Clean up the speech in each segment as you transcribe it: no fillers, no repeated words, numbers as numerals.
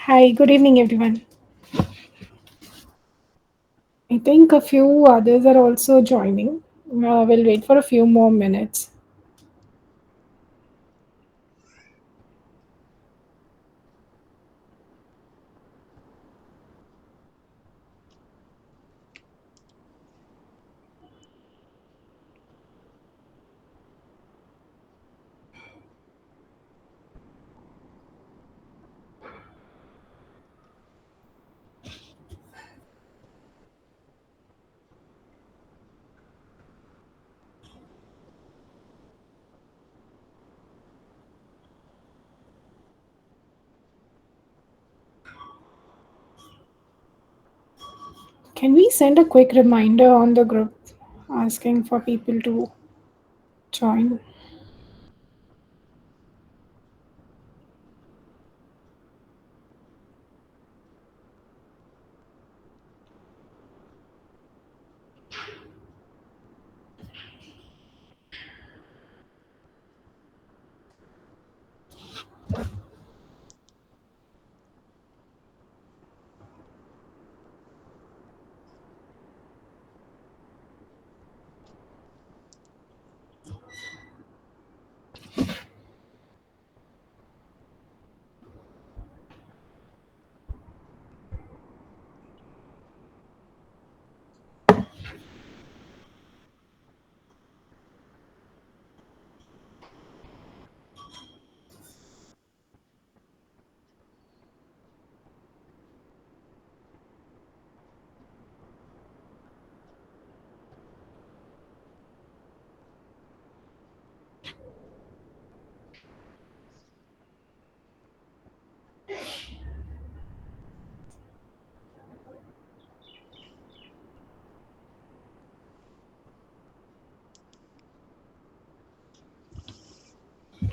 Hi, good evening, everyone. I think a few others are also joining. We'll wait for a few more minutes. Can we send a quick reminder on the group asking for people to join?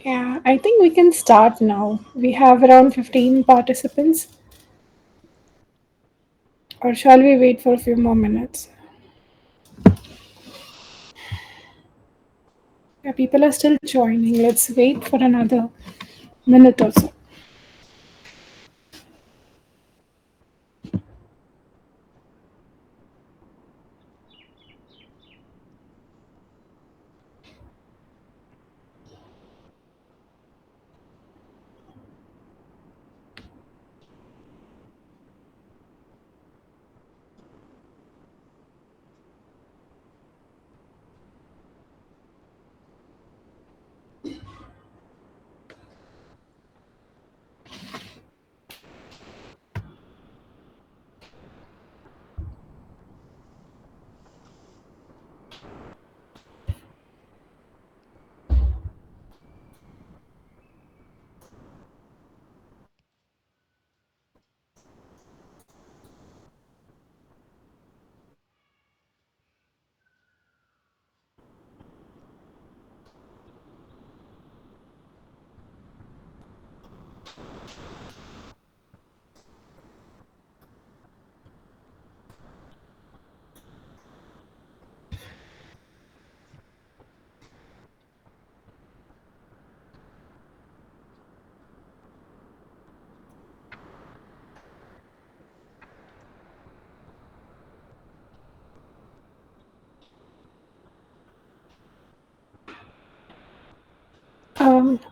Yeah, I think we can start now. We have around 15 participants, or shall we wait for a few more minutes? Yeah, people are still joining. Let's wait for another minute or so.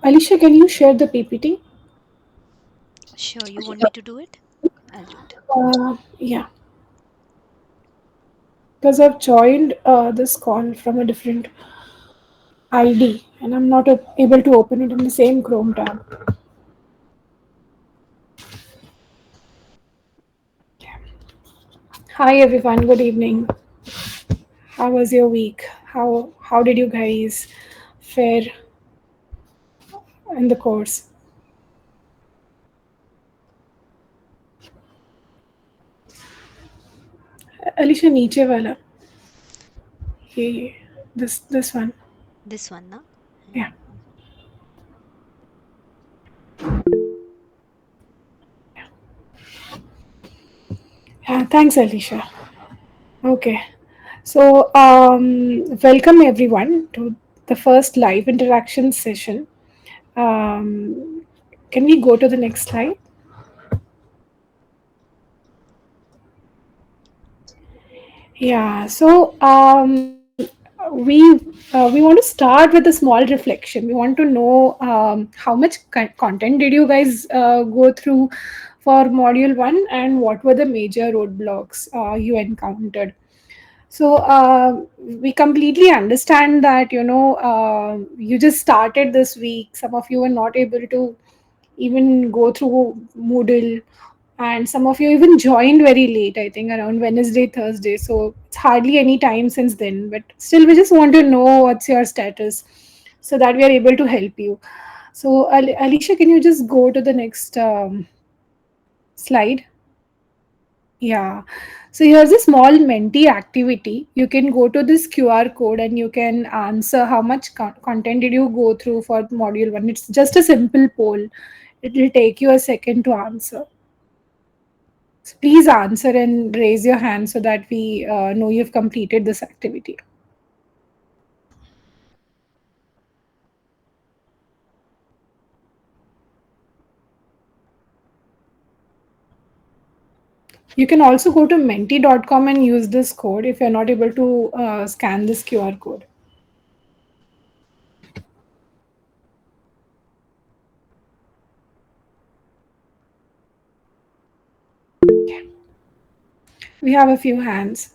Alicia, can you share the PPT? Sure, you want me to do it? I'll do it. Yeah, because I've joined this call from a different ID and I'm not able to open it in the same Chrome tab. Hi everyone, good evening. How was your week? How did you guys fare in the course? Alicia नीचे वाला ये this one. This one, na? Yeah. Yeah, thanks Alicia. Okay. So welcome everyone to the first live interaction session. Can we go to the next slide? Yeah, so we we want to start with a small reflection. We want to know how much content did you guys go through for module one, and what were the major roadblocks you encountered. So we completely understand that you just started this week. Some of you were not able to even go through Moodle, and some of you even joined very late, I think around Wednesday, Thursday. So it's hardly any time since then, but still, we just want to know what's your status so that we are able to help you. So, Alicia, can you just go to the next slide? Yeah. So here's a small Menti activity. You can go to this QR code and you can answer how much content did you go through for module one. It's just a simple poll. It will take you a second to answer. So please answer and raise your hand so that we know you've completed this activity. You can also go to menti.com and use this code if you're not able to scan this QR code. We have a few hands.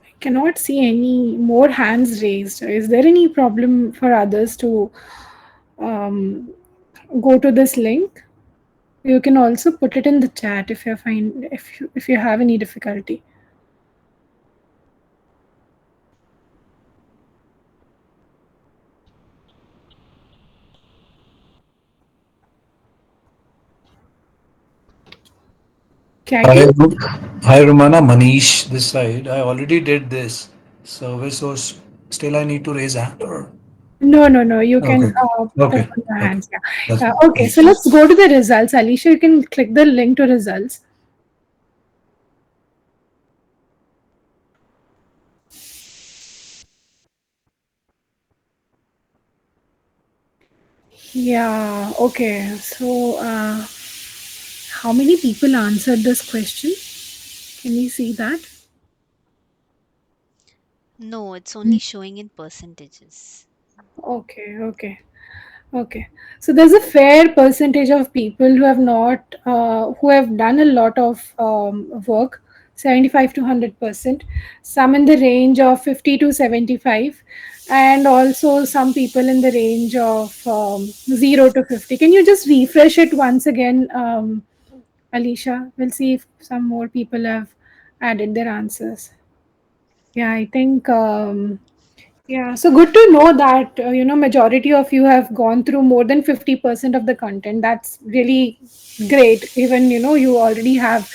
I cannot see any more hands raised. Is there any problem for others to um, go to this link? You can also put it in the chat if you find if you have any difficulty. Okay, I Hi, can. hi Romana, Manish this side. I already did this service, so still I need to raise hand or No, no, no. You can okay, okay, open your okay. hands. Yeah. That's Yeah. fine. Okay. So let's go to the results. Alicia, you can click the link to results. Yeah. Okay. So, how many people answered this question? Can you see that? No, it's only showing in percentages. Okay. Okay. Okay. So there's a fair percentage of people who have not, who have done a lot of work, 75 to 100%, some in the range of 50 to 75, and also some people in the range of 0 to 50. Can you just refresh it once again, Alicia? We'll see if some more people have added their answers. Yeah, I think. Yeah, so good to know that majority of you have gone through more than 50% of the content. That's really great. Even you already have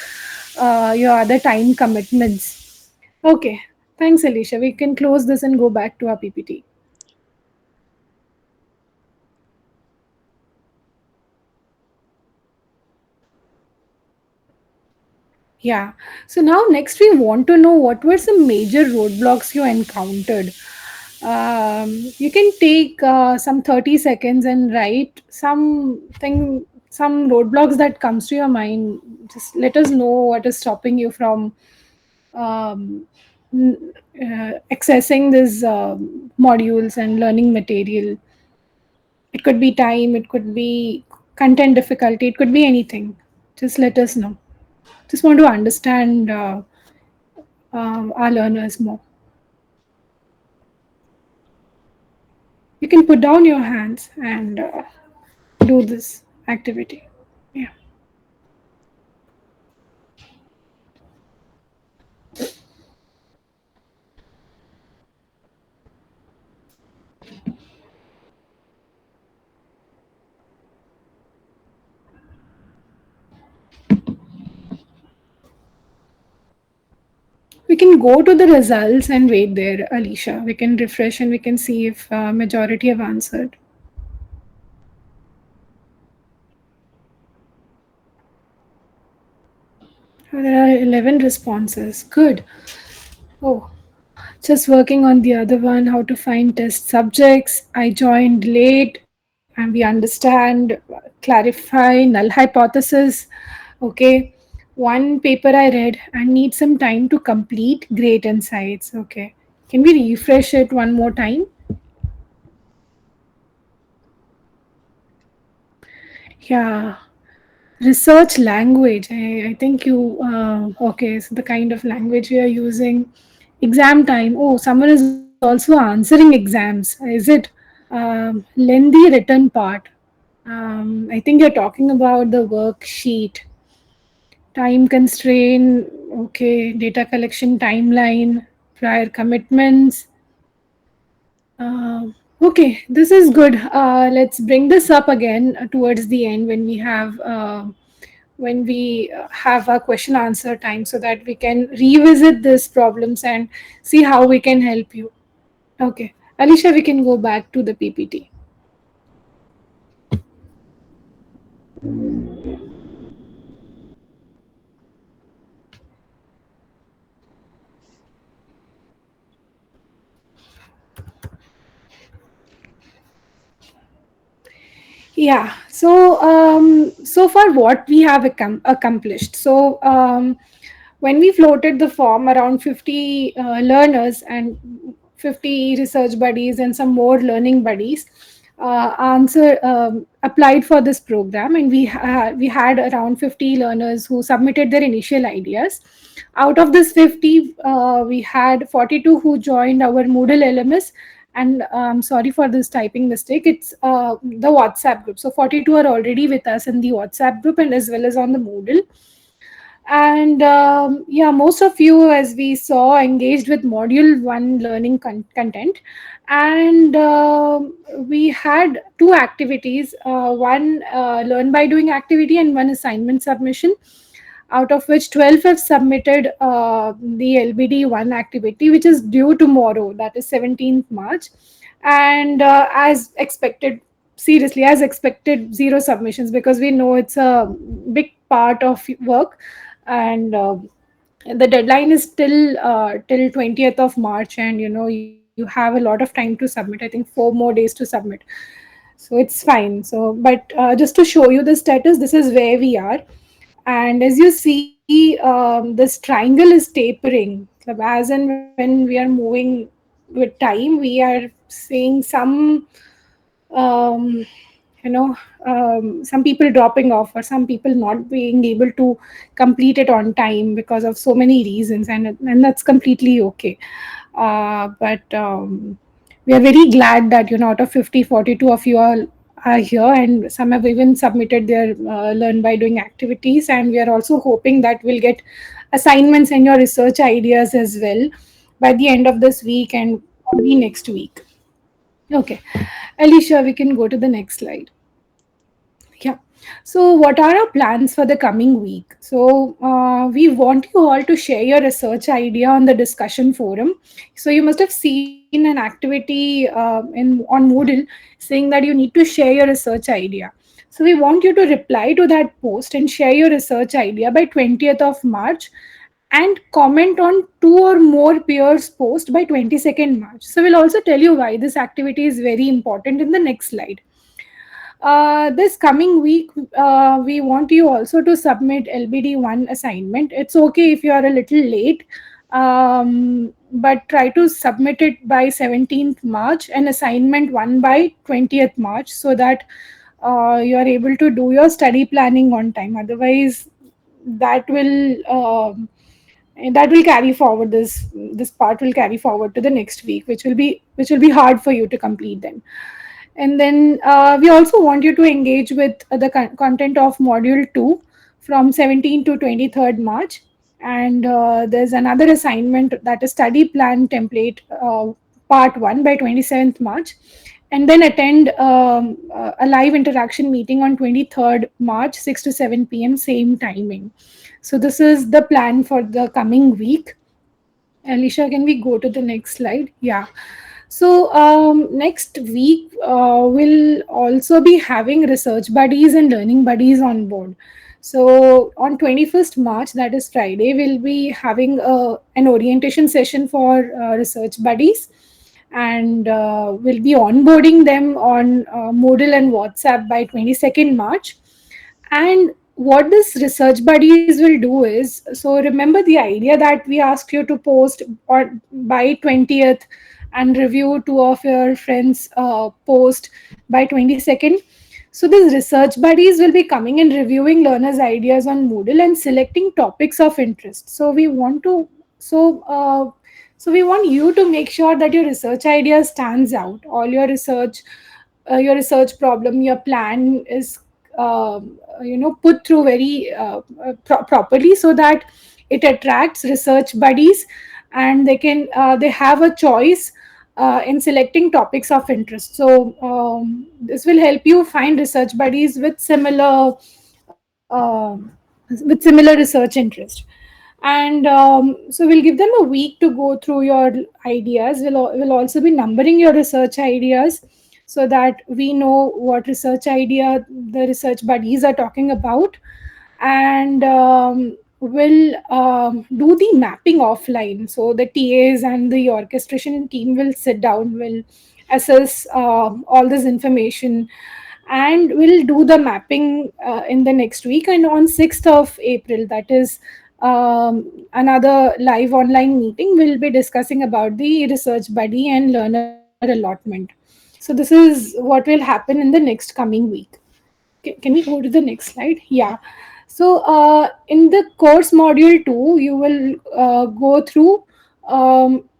your other time commitments. Okay, thanks, Alicia. We can close this and go back to our PPT. Yeah. So now next we want to know what were some major roadblocks you encountered. You can take some 30 seconds and write some roadblocks that comes to your mind. Just let us know what is stopping you from um, accessing these modules and learning material. It could be time, it could be content difficulty, it could be anything. Just let us know. Just want to understand our learners more. You can put down your hands and do this activity. Yeah. can go to the results and wait there, Alicia. We can refresh and we can see if majority have answered. Oh, there are 11 responses. Good. Oh, just working on the other one, how to find test subjects. I joined late and we understand, clarify, null hypothesis. Okay. One paper I read and need some time to complete. Great insights. Okay. Can we refresh it one more time? Yeah. Research language. I think you, okay, so the kind of language we are using. Exam time. Oh, someone is also answering exams. Is it? Lengthy written part. I think you're talking about the worksheet. Time constraint. Okay. Data collection timeline. Prior commitments. Okay, this is good. Let's bring this up again towards the end when we have our question answer time, so that we can revisit these problems and see how we can help you. Okay, Alicia, we can go back to the PPT. Yeah. So far, what we have accomplished. When we floated the form, around 50 learners and 50 research buddies and some more learning buddies answer applied for this program, and we had around 50 learners who submitted their initial ideas. Out of this 50, we had 42 who joined our Moodle LMS, and sorry for this typing mistake. It's the WhatsApp group. So 42 are already with us in the WhatsApp group and as well as on the Moodle. And yeah, most of you, as we saw, engaged with module 1 learning content. And we had two activities, one learn by doing activity and one assignment submission, out of which 12 have submitted the LBD1 activity, which is due tomorrow, that is 17th March. And as expected, seriously, as expected, zero submissions, because we know it's a big part of work. And the deadline is till 20th of March, and you have a lot of time to submit. I think 4 more days to submit. So it's fine. But just to show you the status, this is where we are. And as you see, this triangle is tapering. As and when we are moving with time, we are seeing um, some people dropping off, or some people not being able to complete it on time because of so many reasons, and that's completely okay. But we are very glad that out of 50, 42 of you all are here, and some have even submitted their learn by doing activities, and we are also hoping that we'll get assignments and your research ideas as well by the end of this week and probably next week. Okay, Alicia, we can go to the next slide. Yeah. So, what are our plans for the coming week? We want you all to share your research idea on the discussion forum. So, you must have seen an activity on Moodle saying that you need to share your research idea. So, we want you to reply to that post and share your research idea by 20th of March, and comment on two or more peers' post by 22nd March. So, we'll also tell you why this activity is very important in the next slide. This coming week, we want you also to submit LBD1 assignment. It's okay if you are a little late, but try to submit it by 17th March and assignment 1 by 20th March, so that you are able to do your study planning on time. Otherwise, that will carry forward, this part will carry forward to the next week, which will be hard for you to complete then. And then we also want you to engage with the content of module 2 from 17 to 23rd March. And there's another assignment, that is study plan template part 1 by 27th March. And then attend a live interaction meeting on 23rd March, 6 to 7 p.m., same timing. So this is the plan for the coming week. Alicia, can we go to the next slide? Yeah. So next week we'll also be having research buddies and learning buddies on board. So on 21st March, that is Friday, we'll be having an orientation session for research buddies, and we'll be onboarding them on Moodle and WhatsApp by 22nd March. And what this research buddies will do is, so remember the idea that we asked you to post or by 20th and review two of your friends' post by 22nd. So these research buddies will be coming and reviewing learners' ideas on Moodle and selecting topics of interest. So so we want you to make sure that your research idea stands out. All your research problem, your plan is put through very properly, so that it attracts research buddies, and they have a choice in selecting topics of interest. So this will help you find research buddies uh, with similar research interest. And so we'll give them a week to go through your ideas. We'll also be numbering your research ideas, so that we know what research idea the research buddies are talking about. And we'll do the mapping offline. So the TAs and the orchestration team will sit down, will assess all this information, and we'll do the mapping in the next week. And on 6th of April, that is another live online meeting, we'll be discussing about the research buddy and learner allotment. So this is what will happen in the next coming week. Can we go to the next slide? Yeah. So in the course module 2, you will go through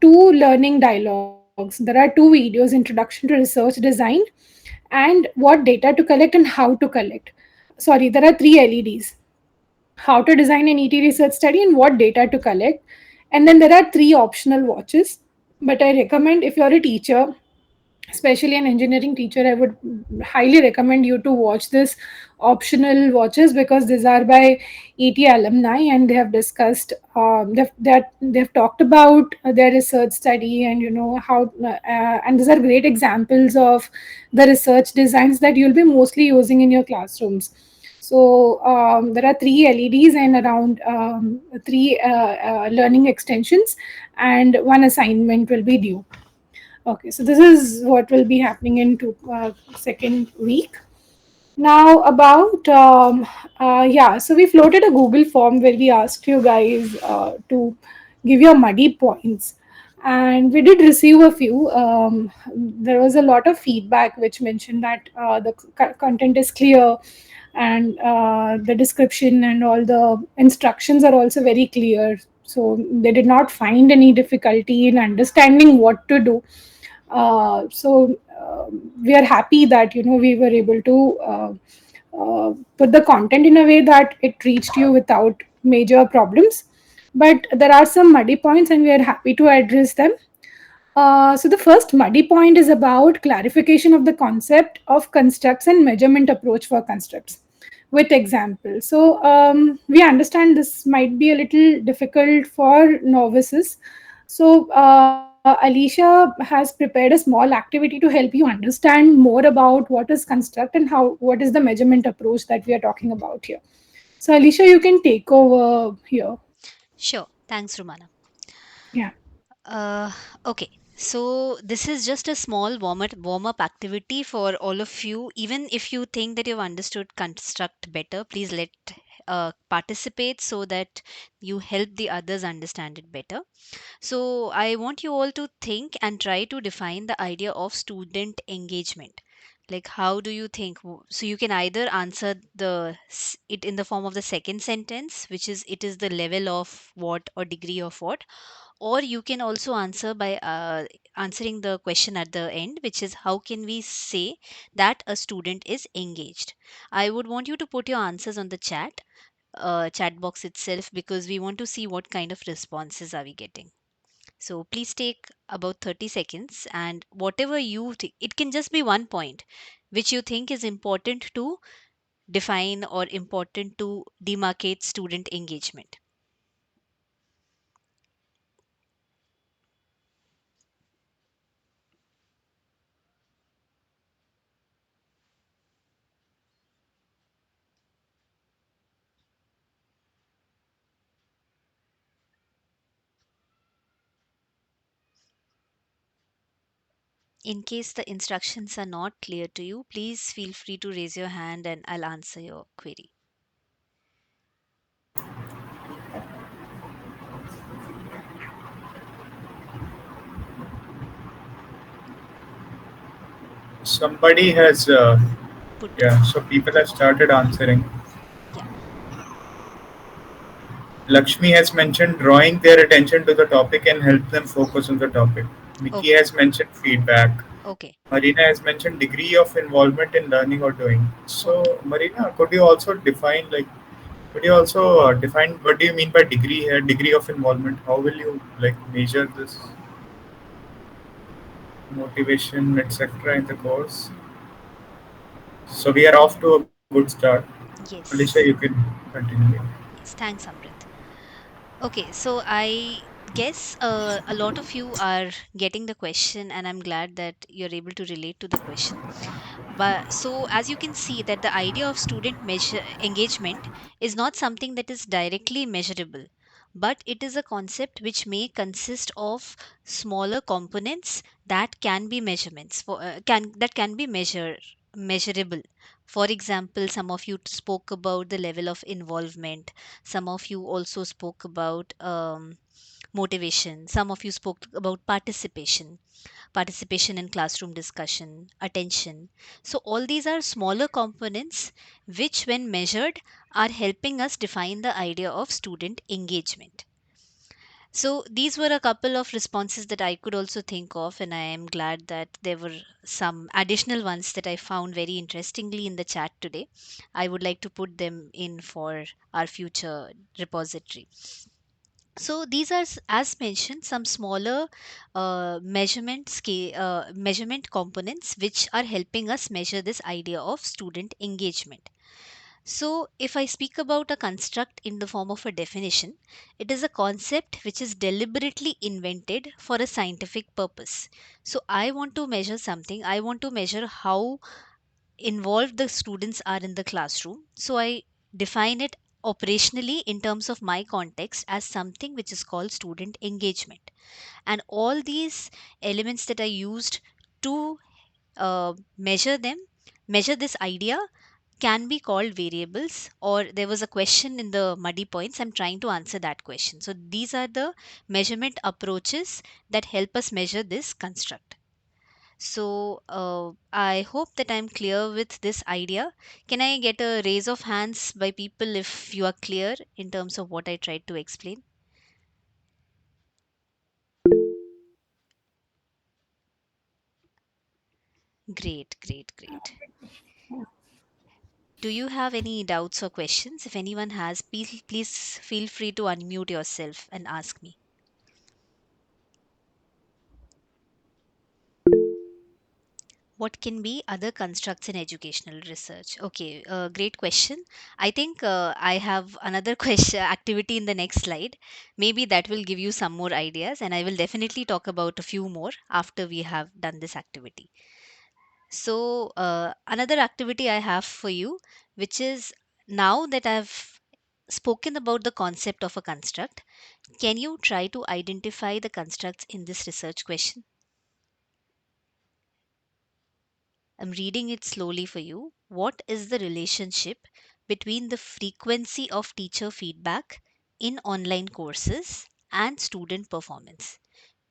two learning dialogues. There are two videos: introduction to research design and what data to collect and how to collect. Sorry, there are three LEDs: how to design an ET research study and what data to collect. And then there are three optional watches. But I recommend, if you're a teacher, especially an engineering teacher, I would highly recommend you to watch this optional watches, because these are by ET alumni, and they have discussed they've talked about their research study, and how and these are great examples of the research designs that you'll be mostly using in your classrooms. So there are three LEDs and around three learning extensions, and one assignment will be due. Okay, so this is what will be happening in second week. Now about yeah, so we floated a Google form where we asked you guys to give your muddy points, and we did receive a few. There was a lot of feedback which mentioned that the content is clear, and the description and all the instructions are also very clear. So they did not find any difficulty in understanding what to do. We are happy that we were able to put the content in a way that it reached you without major problems. But there are some muddy points, and we are happy to address them. So the first muddy point is about clarification of the concept of constructs and measurement approach for constructs with examples. So we understand this might be a little difficult for novices. So Alicia has prepared a small activity to help you understand more about what is construct and what is the measurement approach that we are talking about here. So Alicia, you can take over here. Sure. Thanks, Romana. Yeah. Uh, okay. So this is just a small warm up activity for all of you. Even if you think that you've understood construct better, please let participate so that you help the others understand it better. So I want you all to think and try to define the idea of student engagement. Like, how do you think? So you can either answer it in the form of the second sentence, which is it is the level of what or degree of what, or you can also answer by answering the question at the end, which is how can we say that a student is engaged. I would want you to put your answers on the chat box itself, because we want to see what kind of responses are we getting. So please take about 30 seconds, and whatever you think, it can just be one point which you think is important to define or important to demarcate student engagement. In case the instructions are not clear to you, please feel free to raise your hand and I'll answer your query. Somebody has, Put, yeah, so people have started answering. yeah, Lakshmi has mentioned drawing their attention to the topic and help them focus on the topic. Nikki okay, has mentioned feedback. okay, Marina has mentioned degree of involvement in learning or doing. okay. So, Marina, could you also define, like, could you also define what do you mean by degree here, degree of involvement? How will you like measure this motivation, etc. in the course? So we are off to a good start. Alicia, you Yes, can continue. yes. Thanks, Amrit. Okay, so I guess a lot of you are getting the question, and I'm glad that you're able to relate to the question. But so, as you can see, that the idea of student measure engagement is not something that is directly measurable, but it is a concept which may consist of smaller components that can be measurements for can that can be measurable. For example, some of you spoke about the level of involvement. Some of you also spoke about motivation. Some of you spoke about participation in classroom discussion, attention. So, all these are smaller components which, when measured, are helping us define the idea of student engagement. So, these were a couple of responses that I could also think of, and I am glad that there were some additional ones that I found very interestingly in the chat today. I would like to put them in for our future repository. So these are, as mentioned, some smaller measurement components which are helping us measure this idea of student engagement. So if I speak about a construct in the form of a definition, it is a concept which is deliberately invented for a scientific purpose. So I want to measure something. I want to measure how involved the students are in the classroom. So I define it operationally in terms of my context as something which is called student engagement. And all these elements that I used to measure them, measure this idea, can be called variables. Or there was a question in the muddy points. I'm trying to answer that question. So these are the measurement approaches that help us measure this construct. So I hope that I'm clear with this idea. Can I get a raise of hands by people if you are clear in terms of what I tried to explain? Great, great, great. Do you have any doubts or questions? If anyone has, please feel free to unmute yourself and ask me. What can be other constructs in educational research? Okay, great question. I think I have another question activity in the next slide. Maybe that will give you some more ideas, and I will definitely talk about a few more after we have done this activity. So, another activity I have for you, which is, now that I've spoken about the concept of a construct, can you try to identify the constructs in this research question? I'm reading it slowly for you. What is the relationship between the frequency of teacher feedback in online courses and student performance?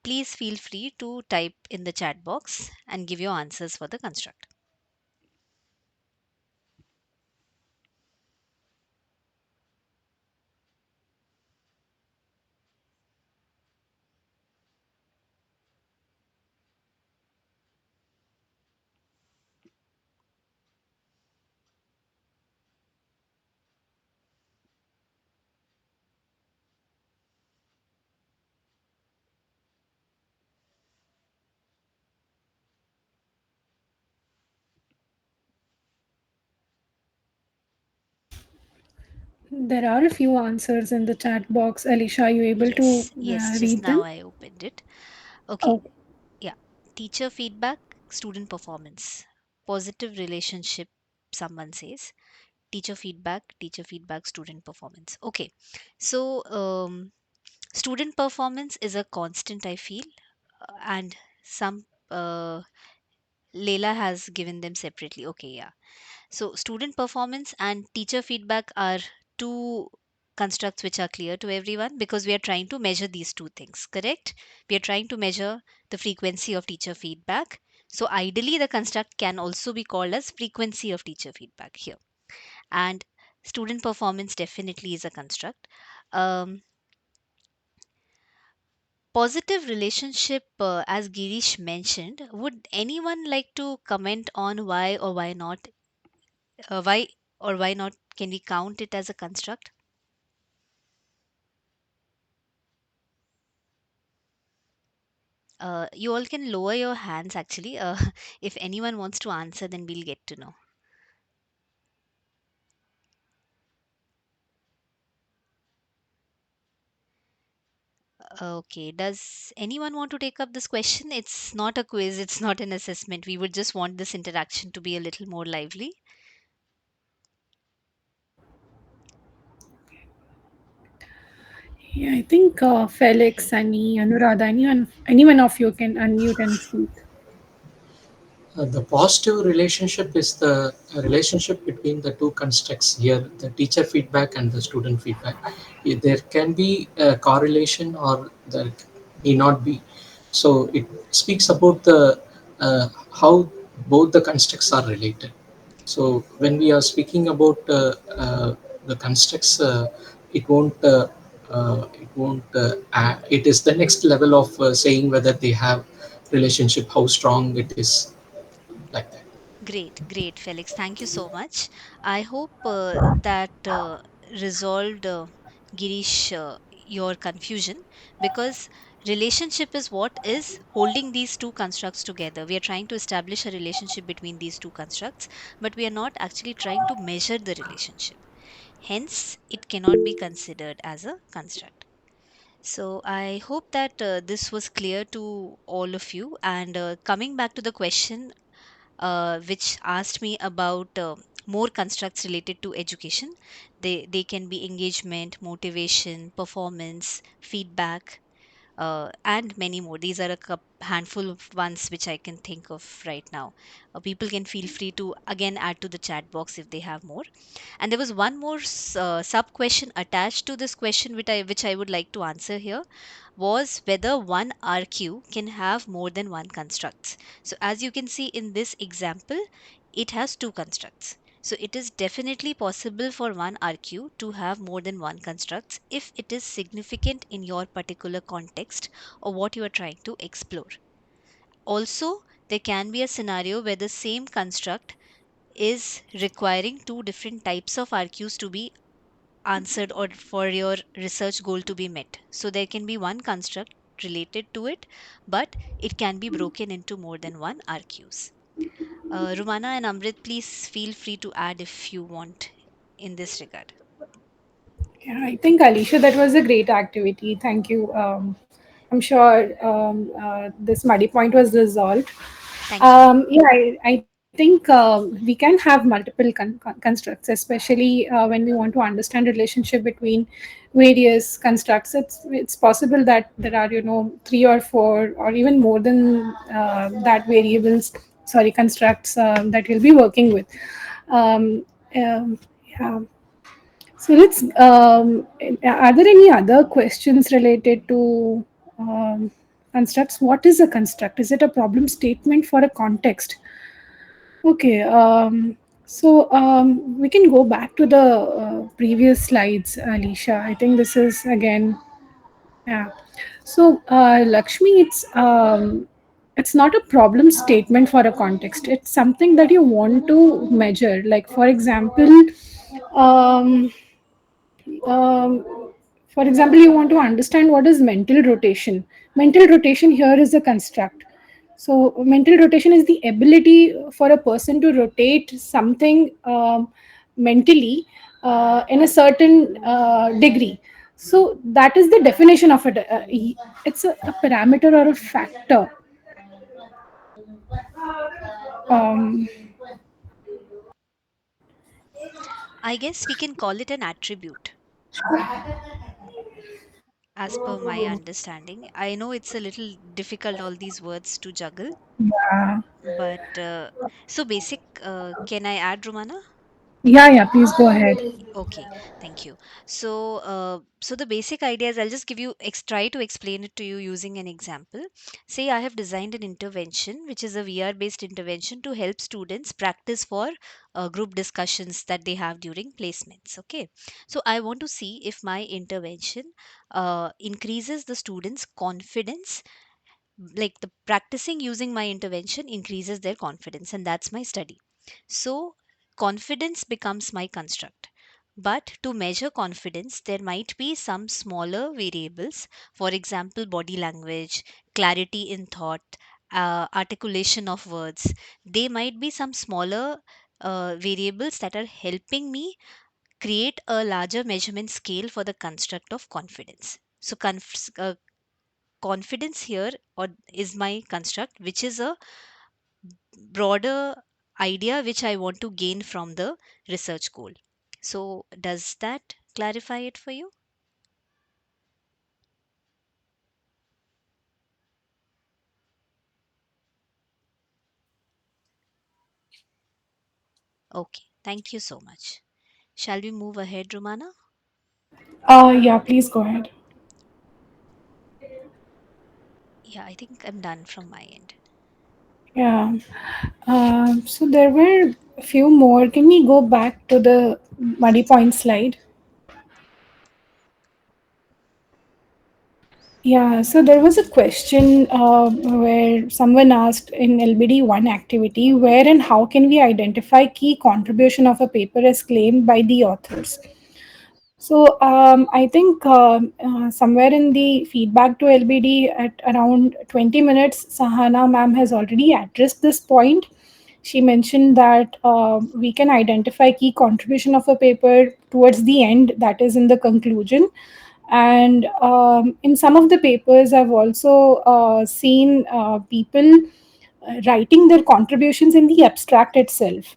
Please feel free to type in the chat box and give your answers for the construct. There are a few answers in the chat box. Alicia, are you able to Yes, yes, just read now them? I opened it. Okay, Oh, yeah. Teacher feedback, student performance. Positive relationship, someone says. Teacher feedback, student performance. Okay, so student performance is a constant, I feel, and some uh, Leila has given them separately. Okay, yeah. So, student performance and teacher feedback are two constructs which are clear to everyone because we are trying to measure these two things, correct? We are trying to measure the frequency of teacher feedback. So, ideally, the construct can also be called as frequency of teacher feedback here. And student performance definitely is a construct. Um, Positive relationship, as Girish mentioned, would anyone like to comment on why or why not, why or why not can we count it as a construct? You all can lower your hands actually. If anyone wants to answer, then we'll get to know. Okay, does anyone want to take up this question? It's not a quiz, it's not an assessment. We would just want this interaction to be a little more lively. Yeah, I think Felix, Sunny, Anuradha, anyone of you can unmute and speak. The positive relationship is the relationship between the two constructs here, the teacher feedback and the student feedback. There can be a correlation or there may not be. So it speaks about the how both the constructs are related. So when we are speaking about the constructs, it won't. It is the next level of saying whether they have relationship, how strong it is, like that. Great, great, Felix. Thank you so much. I hope that resolved, Girish, your confusion because relationship is what is holding these two constructs together. We are trying to establish a relationship between these two constructs, but we are not actually trying to measure the relationship. Hence, it cannot be considered as a construct. So, I hope that this was clear to all of you. And coming back to the question which asked me about more constructs related to education. They can be engagement, motivation, performance, feedback, and many more. These are a handful of ones which I can think of right now. People can feel free to again add to the chat box if they have more. And there was one more sub question attached to this question which I would like to answer here was whether one RQ can have more than one constructs. So as you can see in this example, it has two constructs. So it is definitely possible for one RQ to have more than one constructs if it is significant in your particular context or what you are trying to explore. Also, there can be a scenario where the same construct is requiring two different types of RQs to be answered or for your research goal to be met. So there can be one construct related to it, but it can be broken into more than one RQs. Rumana and Amrit, please feel free to add if you want in this regard. Yeah, I think Alicia, that was a great activity. Thank you. I'm sure this muddy point was resolved. Thank you. Yeah, I think we can have multiple constructs, especially when we want to understand relationship between various constructs. It's possible that there are three or four or even more than that variables. Sorry, constructs that we'll be working with. Um, yeah. So let's. Are there any other questions related to constructs? What is a construct? Is it a problem statement for a context? Okay. We can go back to the previous slides, Alicia. I think this is again. Yeah. So Lakshmi, it's not a problem statement for a context. It's something that you want to measure. Like for example. Um, for example, you want to understand what is mental rotation. Mental rotation here is a construct. So mental rotation is the ability for a person to rotate something mentally in a certain degree. So that is the definition of it. It's a parameter or a factor. um, I guess we can call it an attribute. as per my understanding. I know it's a little difficult, all these words to juggle, Yeah. but so basic, can I add, Romana? Yeah, yeah, please go ahead. Okay, thank you. So the basic idea is I'll just give you try to explain it to you using an example. Say I have designed an intervention, which is a VR based intervention to help students practice for group discussions that they have during placements. Okay, so I want to see if my intervention increases the students' confidence, like the practicing using my intervention increases their confidence, and that's my study. So confidence becomes my construct. But to measure confidence, there might be some smaller variables. For example, body language, clarity in thought, articulation of words. They might be some smaller variables that are helping me create a larger measurement scale for the construct of confidence. So confidence here or is my construct, which is a broader idea which I want to gain from the research goal. So does that clarify it for you? Okay, thank you so much. Shall we move ahead, Romana? Yeah, please go ahead. Yeah, I think I'm done from my end. Yeah. So there were a few more. Can we go back to the muddy point slide? Yeah, so there was a question where someone asked in LBD 1 activity, where and how can we identify key contribution of a paper as claimed by the authors? So I think somewhere in the feedback to LBD at around 20 minutes, Sahana ma'am has already addressed this point. She mentioned that we can identify key contribution of a paper towards the end, that is in the conclusion. And in some of the papers, I've also seen people writing their contributions in the abstract itself,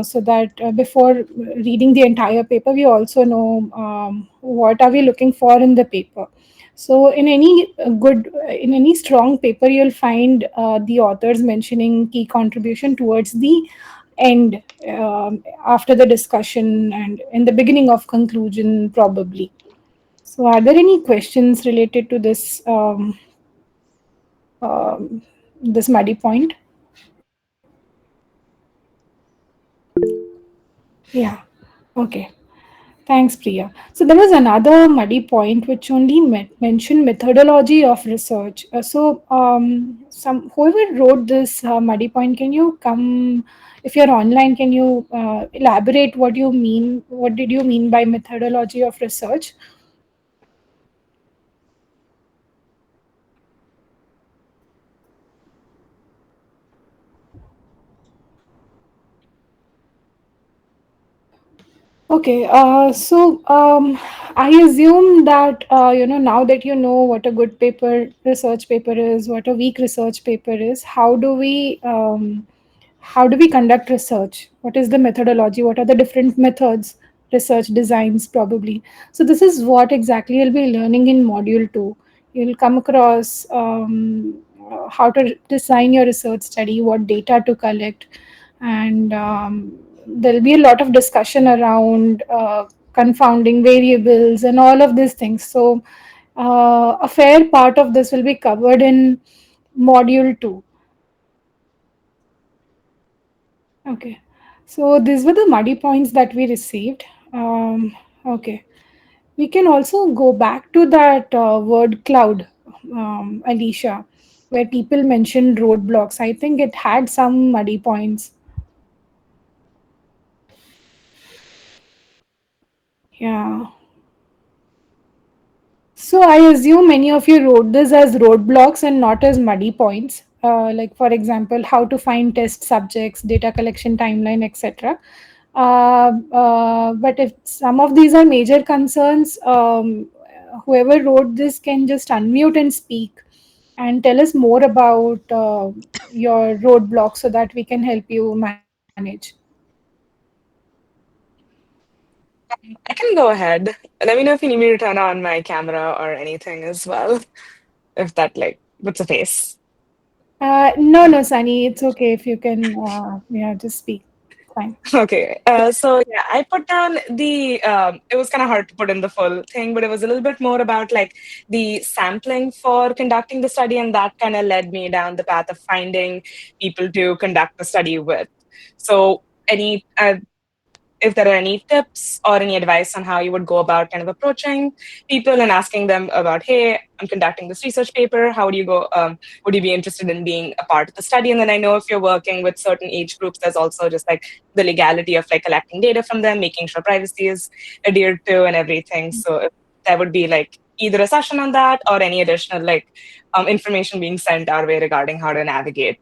so that before reading the entire paper we also know what are we looking for in the paper. So in any in any strong paper you'll find the authors mentioning key contribution towards the end, after the discussion and in the beginning of conclusion probably. So are there any questions related to this muddy point? Yeah. Okay. Thanks, Priya. So there was another muddy point which only mentioned methodology of research. Some whoever wrote this muddy point, can you come, if you're online, can you elaborate what you mean? What did you mean by methodology of research? Okay, I assume that now that you know what a good research paper is, what a weak research paper is, how do we conduct research? What is the methodology? What are the different methods, research designs probably? So this is what exactly you'll be learning in module 2. You'll come across how to design your research study, what data to collect, and there'll be a lot of discussion around confounding variables and all of these things. So a fair part of this will be covered in module 2. Okay, so these were the muddy points that we received. Okay, we can also go back to that word cloud, Alicia, where people mentioned roadblocks. I think it had some muddy points. Yeah. So I assume many of you wrote this as roadblocks and not as muddy points. Like for example, how to find test subjects, data collection timeline, etc. But if some of these are major concerns, whoever wrote this can just unmute and speak and tell us more about your roadblocks so that we can help you manage. I can go ahead. Let me know if you need me to turn on my camera or anything as well, if that like puts a face. No, no, Sunny, it's okay if you can, yeah, just speak. Fine. Okay, so yeah, I put down the. It was kind of hard to put in the full thing, but it was a little bit more about like the sampling for conducting the study, and that kind of led me down the path of finding people to conduct the study with. So, any if there are any tips or any advice on how you would go about kind of approaching people and asking them about, hey, I'm conducting this research paper. How would you go? Would you be interested in being a part of the study? And then I know if you're working with certain age groups, there's also just like the legality of like collecting data from them, making sure privacy is adhered to and everything. So if there would be like either a session on that or any additional like information being sent our way regarding how to navigate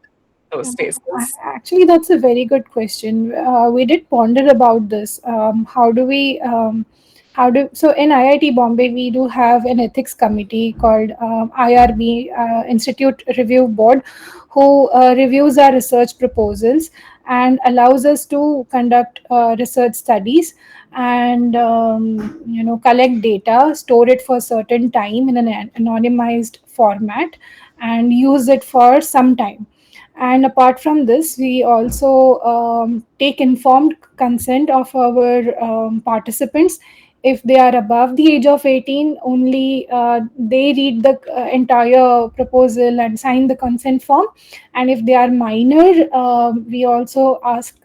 those spaces. Actually, that's a very good question. We did ponder about this. How do we, so in IIT Bombay, we do have an ethics committee called IRB, Institute Review Board, who reviews our research proposals and allows us to conduct research studies and collect data, store it for a certain time in an anonymized format, and use it for some time. And apart from this, we also take informed consent of our participants. If they are above the age of 18, only they read the entire proposal and sign the consent form. And if they are minor, we also ask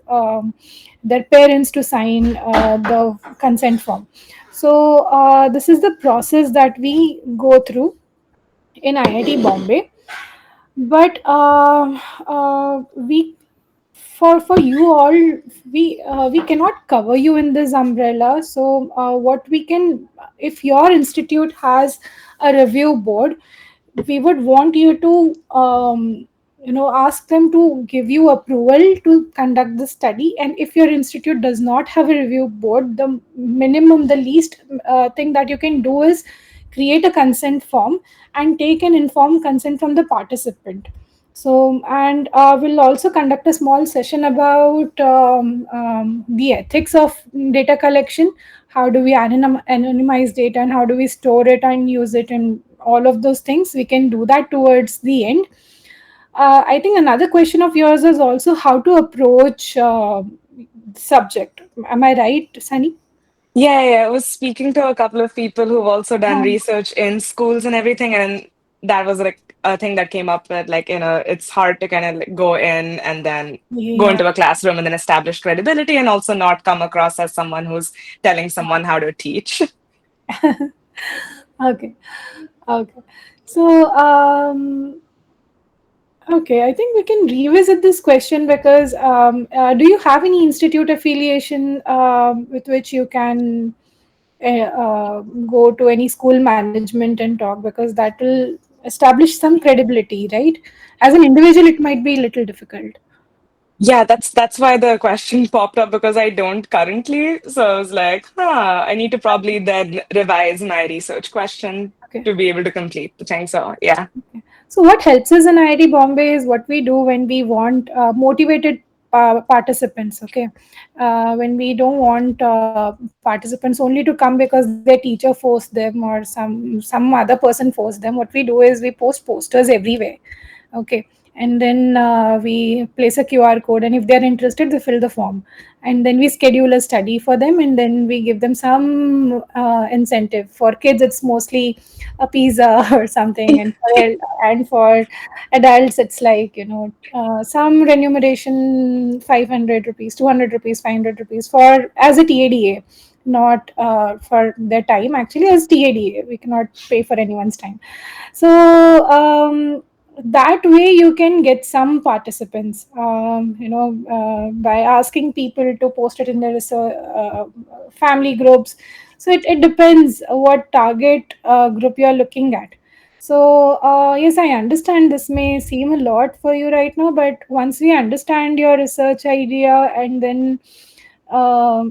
their parents to sign the consent form. So, this is the process that we go through in IIT Bombay. But we for you all, we cannot cover you in this umbrella. So what we can, if your institute has a review board, we would want you to ask them to give you approval to conduct the study. And if your institute does not have a review board, the minimum, the least thing that you can do is create a consent form and take an informed consent from the participant. So, and we'll also conduct a small session about the ethics of data collection. How do we anonymize data, and how do we store it and use it, and all of those things? We can do that towards the end. I think another question of yours is also how to approach subject. Am I right, Sunny? Yeah, yeah. I was speaking to a couple of people who've also done research in schools and everything, and that was like a thing that came up that like, it's hard to kind of like go in and then go Yeah. into a classroom and then establish credibility and also not come across as someone who's telling someone how to teach. Okay. Okay. So, okay, I think we can revisit this question because do you have any institute affiliation with which you can go to any school management and talk, because that will establish some credibility, right? As an individual, it might be a little difficult. Yeah, that's why the question popped up because I don't currently. So I was like, I need to probably then revise my research question Okay. to be able to complete the thing. So yeah. So what helps us in IIT Bombay is what we do when we want motivated participants. Okay, when we don't want participants only to come because their teacher forced them or some other person forced them. What we do is we post posters everywhere. Okay, and then we place a QR code, and if they're interested, they fill the form, and then we schedule a study for them, and then we give them some incentive. For kids, it's mostly a pizza or something, and for adults, it's like some remuneration, 500 rupees, 200 rupees, 500 rupees for as a TADA, not for their time. Actually, as TADA, we cannot pay for anyone's time. So that way you can get some participants, by asking people to post it in their family groups. So it depends what target group you are looking at. So yes, I understand this may seem a lot for you right now, but once we understand your research idea, and then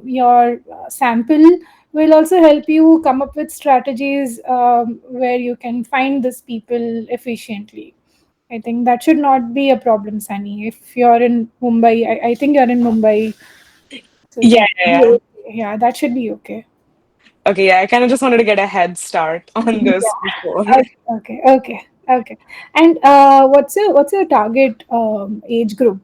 your sample will also help you come up with strategies where you can find these people efficiently. I think that should not be a problem, Sunny. If you're in Mumbai, I think you're in Mumbai, so Yeah, that should yeah, be yeah. okay. Yeah, that should be okay. Okay, yeah, I kind of just wanted to get a head start on this before. Yeah. Okay. And what's your target age group?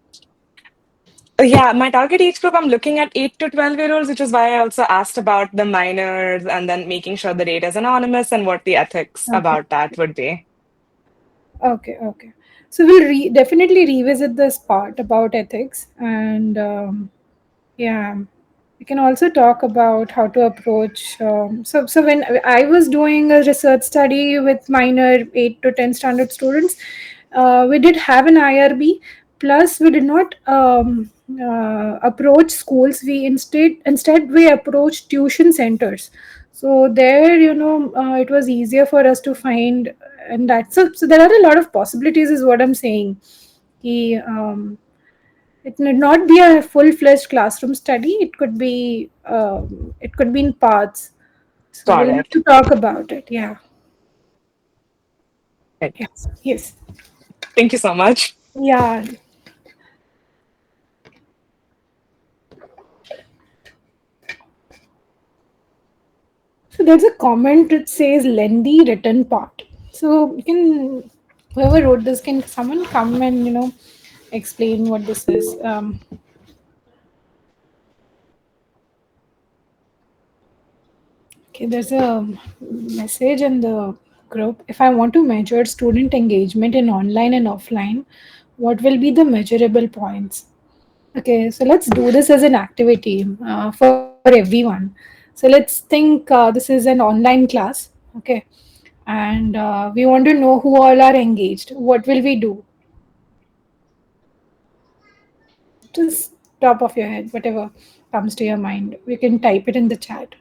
Yeah, my target age group, I'm looking at 8 to 12-year-olds, which is why I also asked about the minors and then making sure the data is anonymous and what the ethics Okay. about that would be. Okay. So we'll definitely revisit this part about ethics, and yeah, we can also talk about how to approach. So when I was doing a research study with minor 8 to 10 standard students, we did have an IRB. Plus, we did not approach schools. We instead we approached tuition centers. So there, it was easier for us to find, and so there are a lot of possibilities, is what I'm saying. He, it need not be a full-fledged classroom study. It could be in parts. So Got we'll have it. to talk about it. Yeah. Right. Yeah. Yes. Thank you so much. Yeah. So there's a comment that says lengthy written part. So you can, whoever wrote this, can someone come and explain what this is? Okay, there's a message in the group. If I want to measure student engagement in online and offline, what will be the measurable points? Okay, so let's do this as an activity for everyone. So let's think this is an online class. Okay, and we want to know who all are engaged. What will we do? Just top of your head, whatever comes to your mind. You can type it in the chat.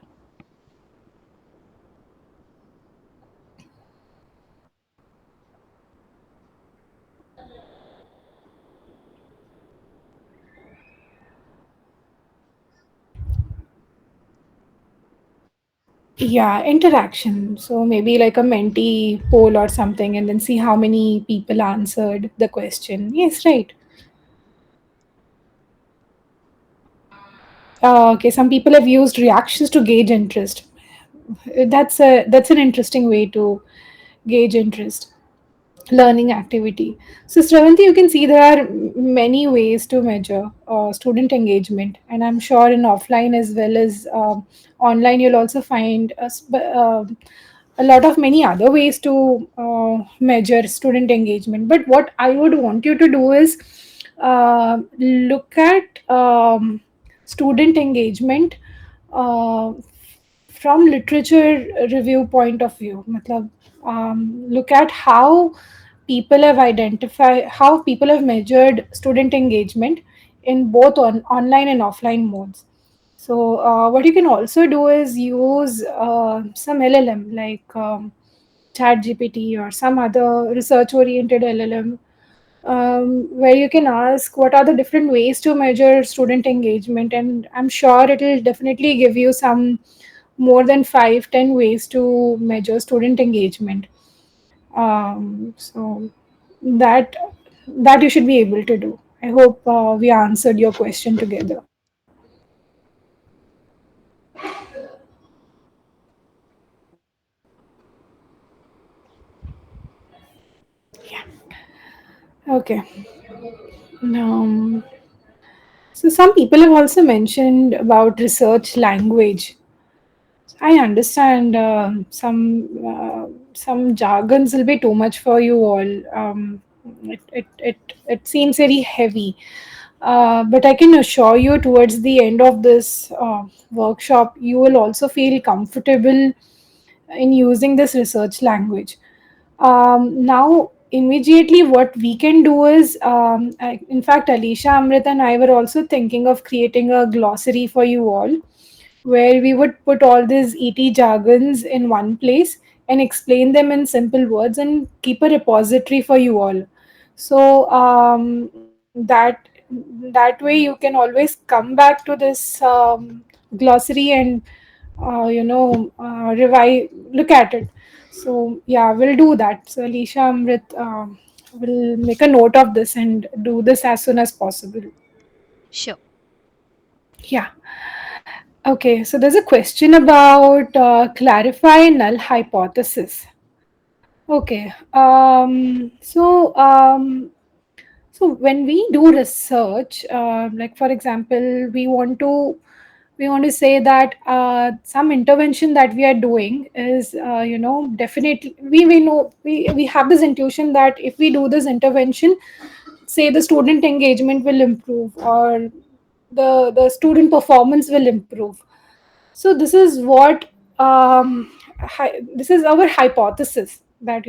Yeah, interaction. So maybe like a mentee poll or something, and then see how many people answered the question. Yes, right. Okay, some people have used reactions to gauge interest. That's an interesting way to gauge interest. Learning activity. So, Sravanti, you can see there are many ways to measure student engagement, and I'm sure in offline as well as online, you'll also find a lot of many other ways to measure student engagement. But what I would want you to do is look at student engagement uh, from literature review point of view. matlab, look at how people have measured student engagement in both online and offline modes. So what you can also do is use some LLM like chat gpt or some other research oriented LLM, where you can ask what are the different ways to measure student engagement, and I'm sure it will definitely give you some more than 5-10 ways to measure student engagement. So that that you should be able to do. I hope we answered your question together. Okay. Um, so some people have also mentioned about research language. I understand some jargons will be too much for you all. It seems very heavy, but I can assure you, towards the end of this workshop, you will also feel comfortable in using this research language. Now, immediately, what we can do is, in fact, Alicia, Amrit, and I were also thinking of creating a glossary for you all, where we would put all these ET jargons in one place and explain them in simple words and keep a repository for you all. So that way you can always come back to this glossary and look at it. So yeah, we'll do that. So Alicia, Amrit, will make a note of this and do this as soon as possible. Sure. Yeah. Okay, so there's a question about clarify null hypothesis. Okay, so when we do research, like for example, we want to say that some intervention that we are doing is, definitely we know we have this intuition that if we do this intervention, say the student engagement will improve or the student performance will improve. So this is what this is our hypothesis that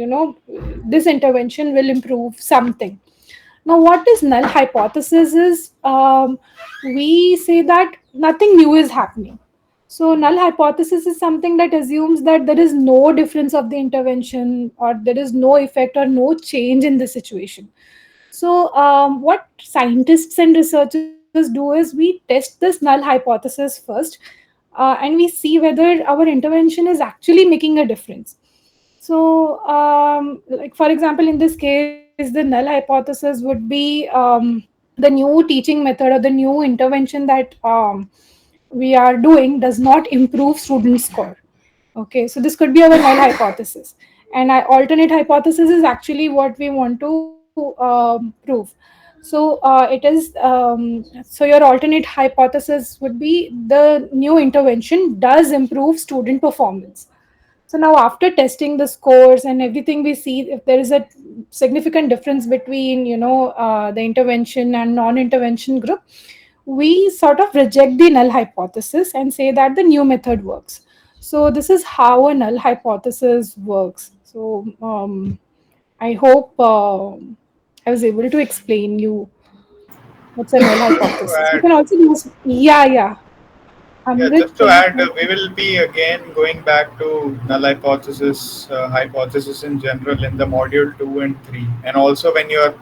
this intervention will improve something. Now, what is null hypothesis is, we say that nothing new is happening. So null hypothesis is something that assumes that there is no difference of the intervention or there is no effect or no change in the situation. So, what scientists and researchers do is we test this null hypothesis first, and we see whether our intervention is actually making a difference. So, like for example, in this case, the null hypothesis would be, the new teaching method or the new intervention that we are doing does not improve student score. Okay, so this could be our null hypothesis. And our alternate hypothesis is actually what we want to prove. So so your alternate hypothesis would be the new intervention does improve student performance. So now after testing the scores and everything, we see if there is a significant difference between the intervention and non-intervention group, we sort of reject the null hypothesis and say that the new method works. So this is how a null hypothesis works. So I hope I was able to explain you what's a null Just to hypothesis. You add, can also use, yeah, yeah. yeah, Amrit, just to can you add, please? we will be again going back to null hypothesis, hypothesis in general in the module 2 and 3, and also when you are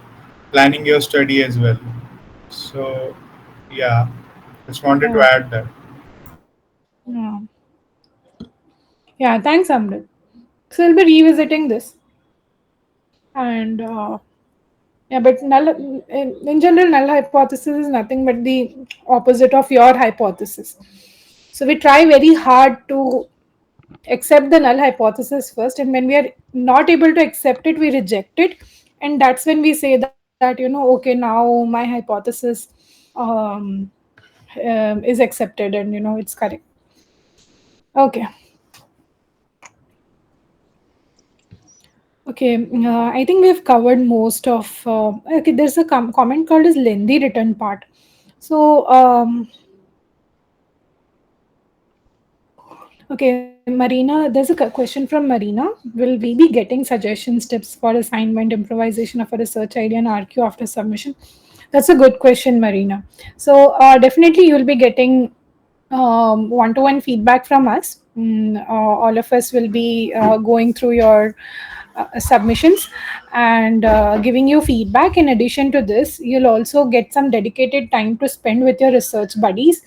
planning your study as well. So, yeah, just wanted to Yeah, add that. yeah, yeah. Thanks, Amrit. So we'll be revisiting this, and yeah, but in general, null hypothesis is nothing but the opposite of your hypothesis. So we try very hard to accept the null hypothesis first, and when we are not able to accept it, we reject it, and that's when we say that okay, now my hypothesis um, is accepted, and it's correct. Okay. Okay, I think we have covered most of. Okay, there's a comment called as lengthy written part. So, okay, Marina, there's a question from Marina. Will we be getting suggestions, tips for assignment, improvisation of a research idea, and RQ after submission? That's a good question, Marina. So, definitely you'll be getting one-to-one feedback from us. All of us will be going through your submissions and giving you feedback. In addition to this, you'll also get some dedicated time to spend with your research buddies,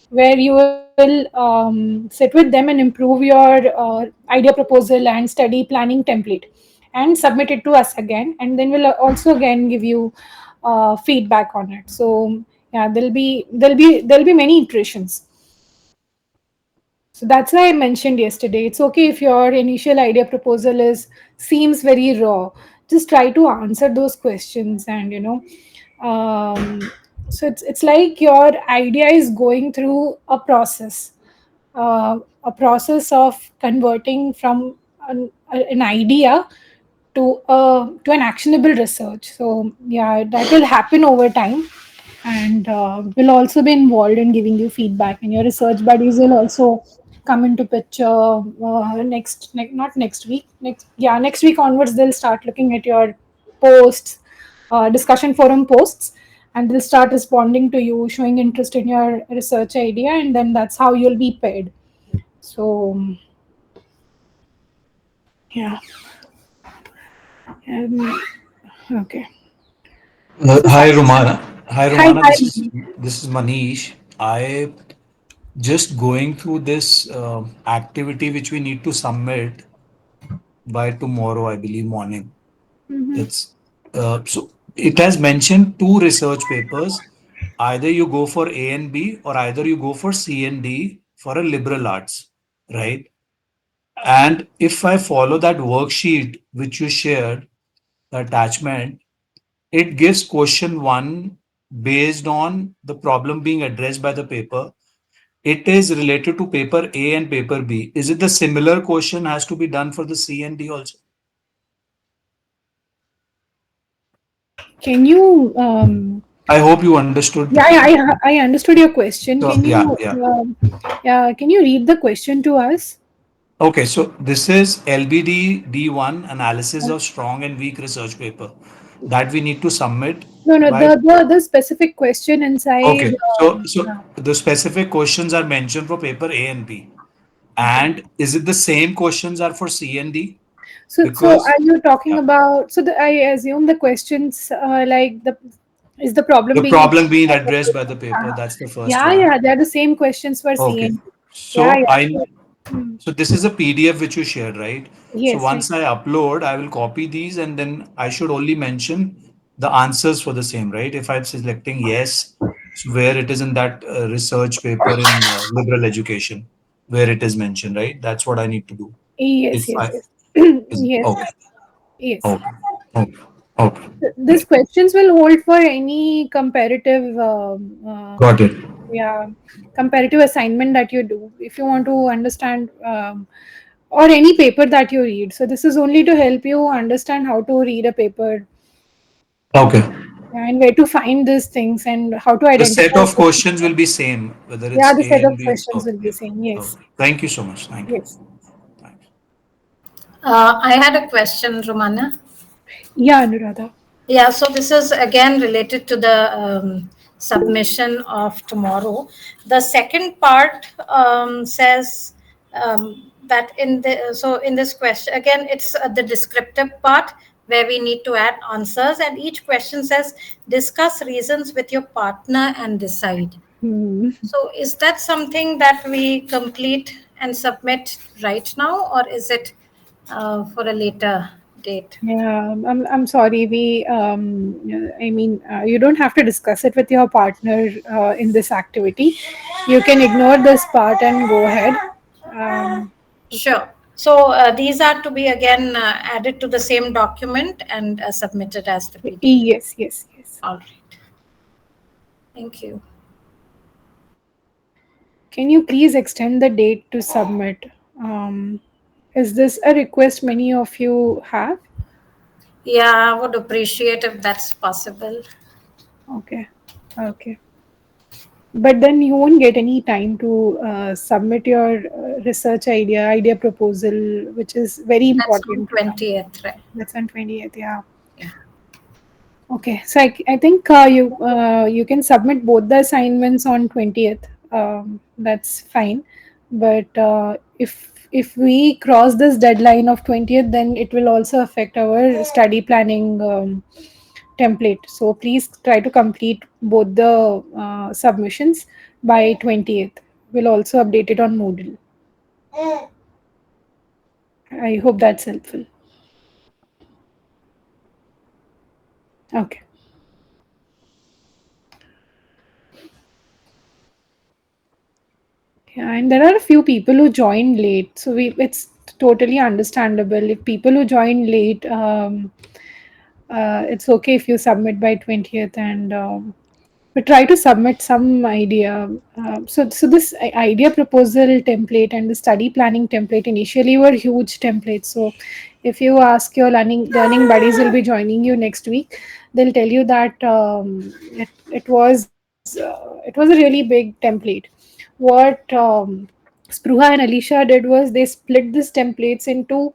where you will sit with them and improve your idea proposal and study planning template and submit it to us again, and then we'll also again give you feedback on it. So yeah, there'll be many iterations. So that's why I mentioned yesterday. It's okay if your initial idea proposal is seems very raw. Just try to answer those questions, and um, so it's like your idea is going through a process of converting from an idea to an actionable research. So yeah, that will happen over time, and will also be involved in giving you feedback. And your research buddies will also come into picture not next week. Next week onwards, they'll start looking at your posts, discussion forum posts, and they'll start responding to you, showing interest in your research idea, and then that's how you'll be paid. So yeah. Okay. So Hi science. Romana. Hi Hi, Romana. hi. This is Manish. I just going through this activity which we need to submit by tomorrow, I believe morning. Mm-hmm. It's so it has mentioned two research papers. Either you go for A and B, or either you go for C and D for a liberal arts, right? And if I follow that worksheet which you shared, the attachment, it gives question one based on the problem being addressed by the paper. It is related to paper A and paper B. Is it the similar question has to be done for the C and D also? Can you I hope you understood the yeah, question. I understood your question. So Can yeah, you yeah. yeah, can you read the question to us? Okay, so this is LBD D1 analysis of strong and weak research paper that we need to submit No, no, by. the specific question inside. Okay, so Yeah. the specific questions are mentioned for paper A and B. Okay. And is it the same questions are for C and D? So Because are you talking yeah, about? I assume the questions like the is the problem the being problem being addressed? addressed by the paper, that's the first Yeah, one. yeah, they're the same questions for C Okay, and D. Yeah, so yeah. I Hmm. so this is a PDF which you shared, right? So Yes, right. once I upload, I will copy these and then I should only mention the answers for the same, right? If I'm selecting yes, so where it is in that research paper in liberal education, where it is mentioned, right? That's what I need to do. Yes, If yes, I yes. is Yes, okay, yes. okay, okay, okay, These questions will hold for any comparative, got it. yeah, comparative assignment that you do. If you want to understand, or any paper that you read. So this is only to help you understand how to read a paper, Okay. yeah, and where to find these things and how to The set identify. of questions will be same, whether Yeah, it's the A set and of B. questions Okay, will be yeah. same. Yes, Okay. Thank you so much. Thank you. yes. Thanks. I had a question, Romana. Yeah, Anuradha. Yeah, so this is again related to the submission of tomorrow. The second part says that in this question again, it's the descriptive part where we need to add answers, and each question says discuss reasons with your partner and decide. Hmm. So is that something that we complete and submit right now, or is it for a later date? Yeah, I'm sorry. I mean, you don't have to discuss it with your partner in this activity. You can ignore this part and go ahead. Okay. Sure. So these are to be again added to the same document and submitted as the PDF. Yes, yes, yes. All right. Thank you. Can you please extend the date to submit? Um, is this a request many of you have? Yeah, I would appreciate if that's possible. Okay, okay. But then you won't get any time to submit your idea proposal, which is very That's on important to come. 20th, right? That's on 20th, yeah. Yeah. Okay, so I think you can submit both the assignments on 20th. That's fine, but if we cross this deadline of 20th, then it will also affect our study planning template. So please try to complete both the submissions by 20th. We'll also update it on Moodle. I hope that's helpful. Okay. Yeah, and there are a few people who joined late, so it's totally understandable if people who join late. It's okay if you submit by 20th, and but try to submit some idea. So this idea proposal template and the study planning template initially were huge templates. So if you ask your learning buddies will be joining you next week, they'll tell you that it was a really big template. What Spruha and Alicia did was they split these templates into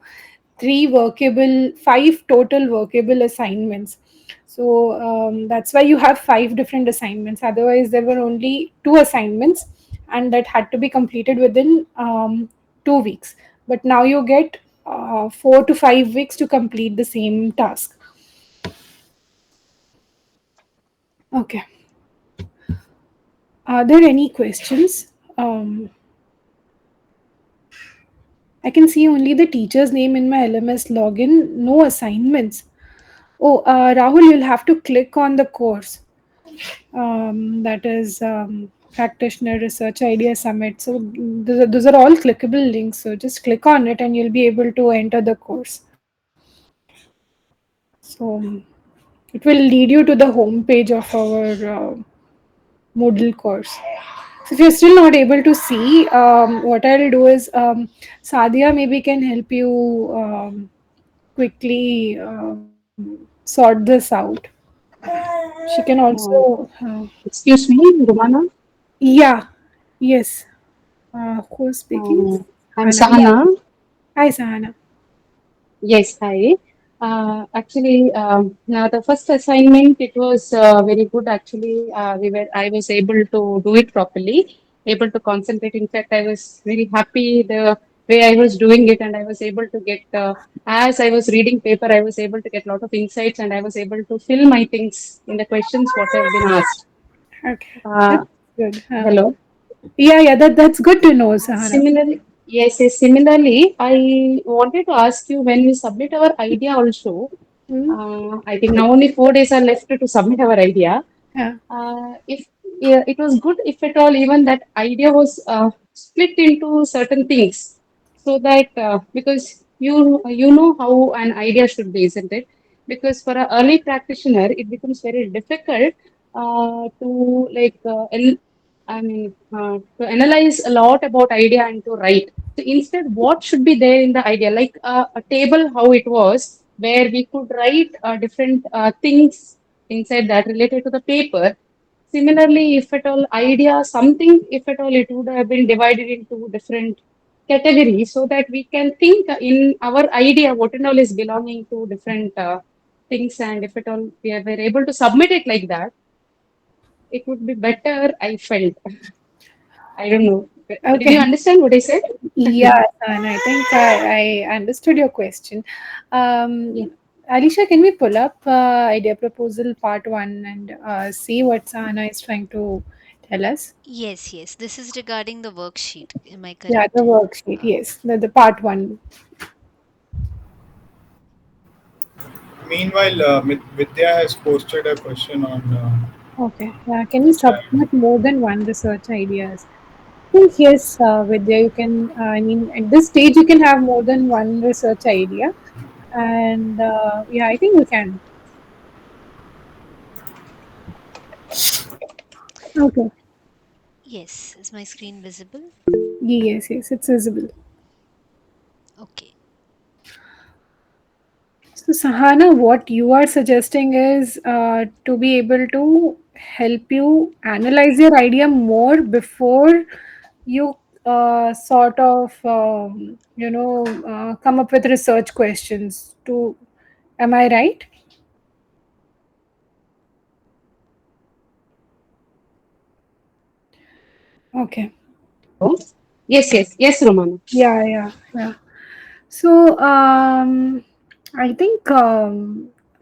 five total workable assignments. So that's why you have five different assignments. Otherwise, there were only two assignments, and that had to be completed within 2 weeks. But now you get 4 to 5 weeks to complete the same task. Okay. Are there any questions? I can see only the teacher's name in my LMS login, no assignments. Oh, Rahul, you'll have to click on the course. That is Practitioner Research Idea Summit. So those are all clickable links. So just click on it and you'll be able to enter the course. So it will lead you to the home page of our Moodle course. So if you're still not able to see, what I'll do is Sadia maybe can help you quickly sort this out. She can Uh, also, Excuse me, Romana. yeah, yes. Who's speaking? I'm Hannah. Yeah. Sahana. Hi, Sahana. Yes, hi. Actually, now the first assignment it was very good. Actually, I was able to do it properly, able to concentrate. In fact, I was very happy the way I was doing it, and I was able to get as I was reading paper, I was able to get a lot of insights, and I was able to fill my things in the questions what have been asked. Okay, Uh, that's good. Hello. Yeah, yeah, that's good to know, Sahana. Similarly, yes, yes. Similarly, I wanted to ask you when we submit our idea also. Hmm? I think now only 4 days are left to submit our idea. Yeah. If yeah, it was good if at all even that idea was split into certain things, so that because you know how an idea should be, isn't it? Because for an early practitioner, it becomes very difficult to I mean to analyze a lot about idea and to write. So instead, what should be there in the idea, like a table, how it was, where we could write different things inside that related to the paper. Similarly, if at all idea something, if at all it would have been divided into different categories so that we can think in our idea what and all is belonging to different things, and if at all were able to submit it like that, it would be better, I felt. I don't know. Did you Okay. understand what I said? Yeah, and I think I understood your question. Yeah. Alicia, can we pull up idea proposal part one and see what Sahana is trying to tell us? Yes, yes. This is regarding the worksheet. Am I Yeah, the correct? worksheet. Yes, the part one. Meanwhile, Vidya has posted a question on Okay. Can the you chat. submit more than one research ideas? I think yes, Vidya, you can. I mean, at this stage, you can have more than one research idea, and yeah, I think you can. Okay. Yes. Is my screen visible? Yes, yes, it's visible. Okay. So, Sahana, what you are suggesting is to be able to help you analyze your idea more before you sort of, come up with research questions. To, am I right? Okay. Hello? Yes, yes, yes, Romana. Yeah, yeah, yeah. So, I think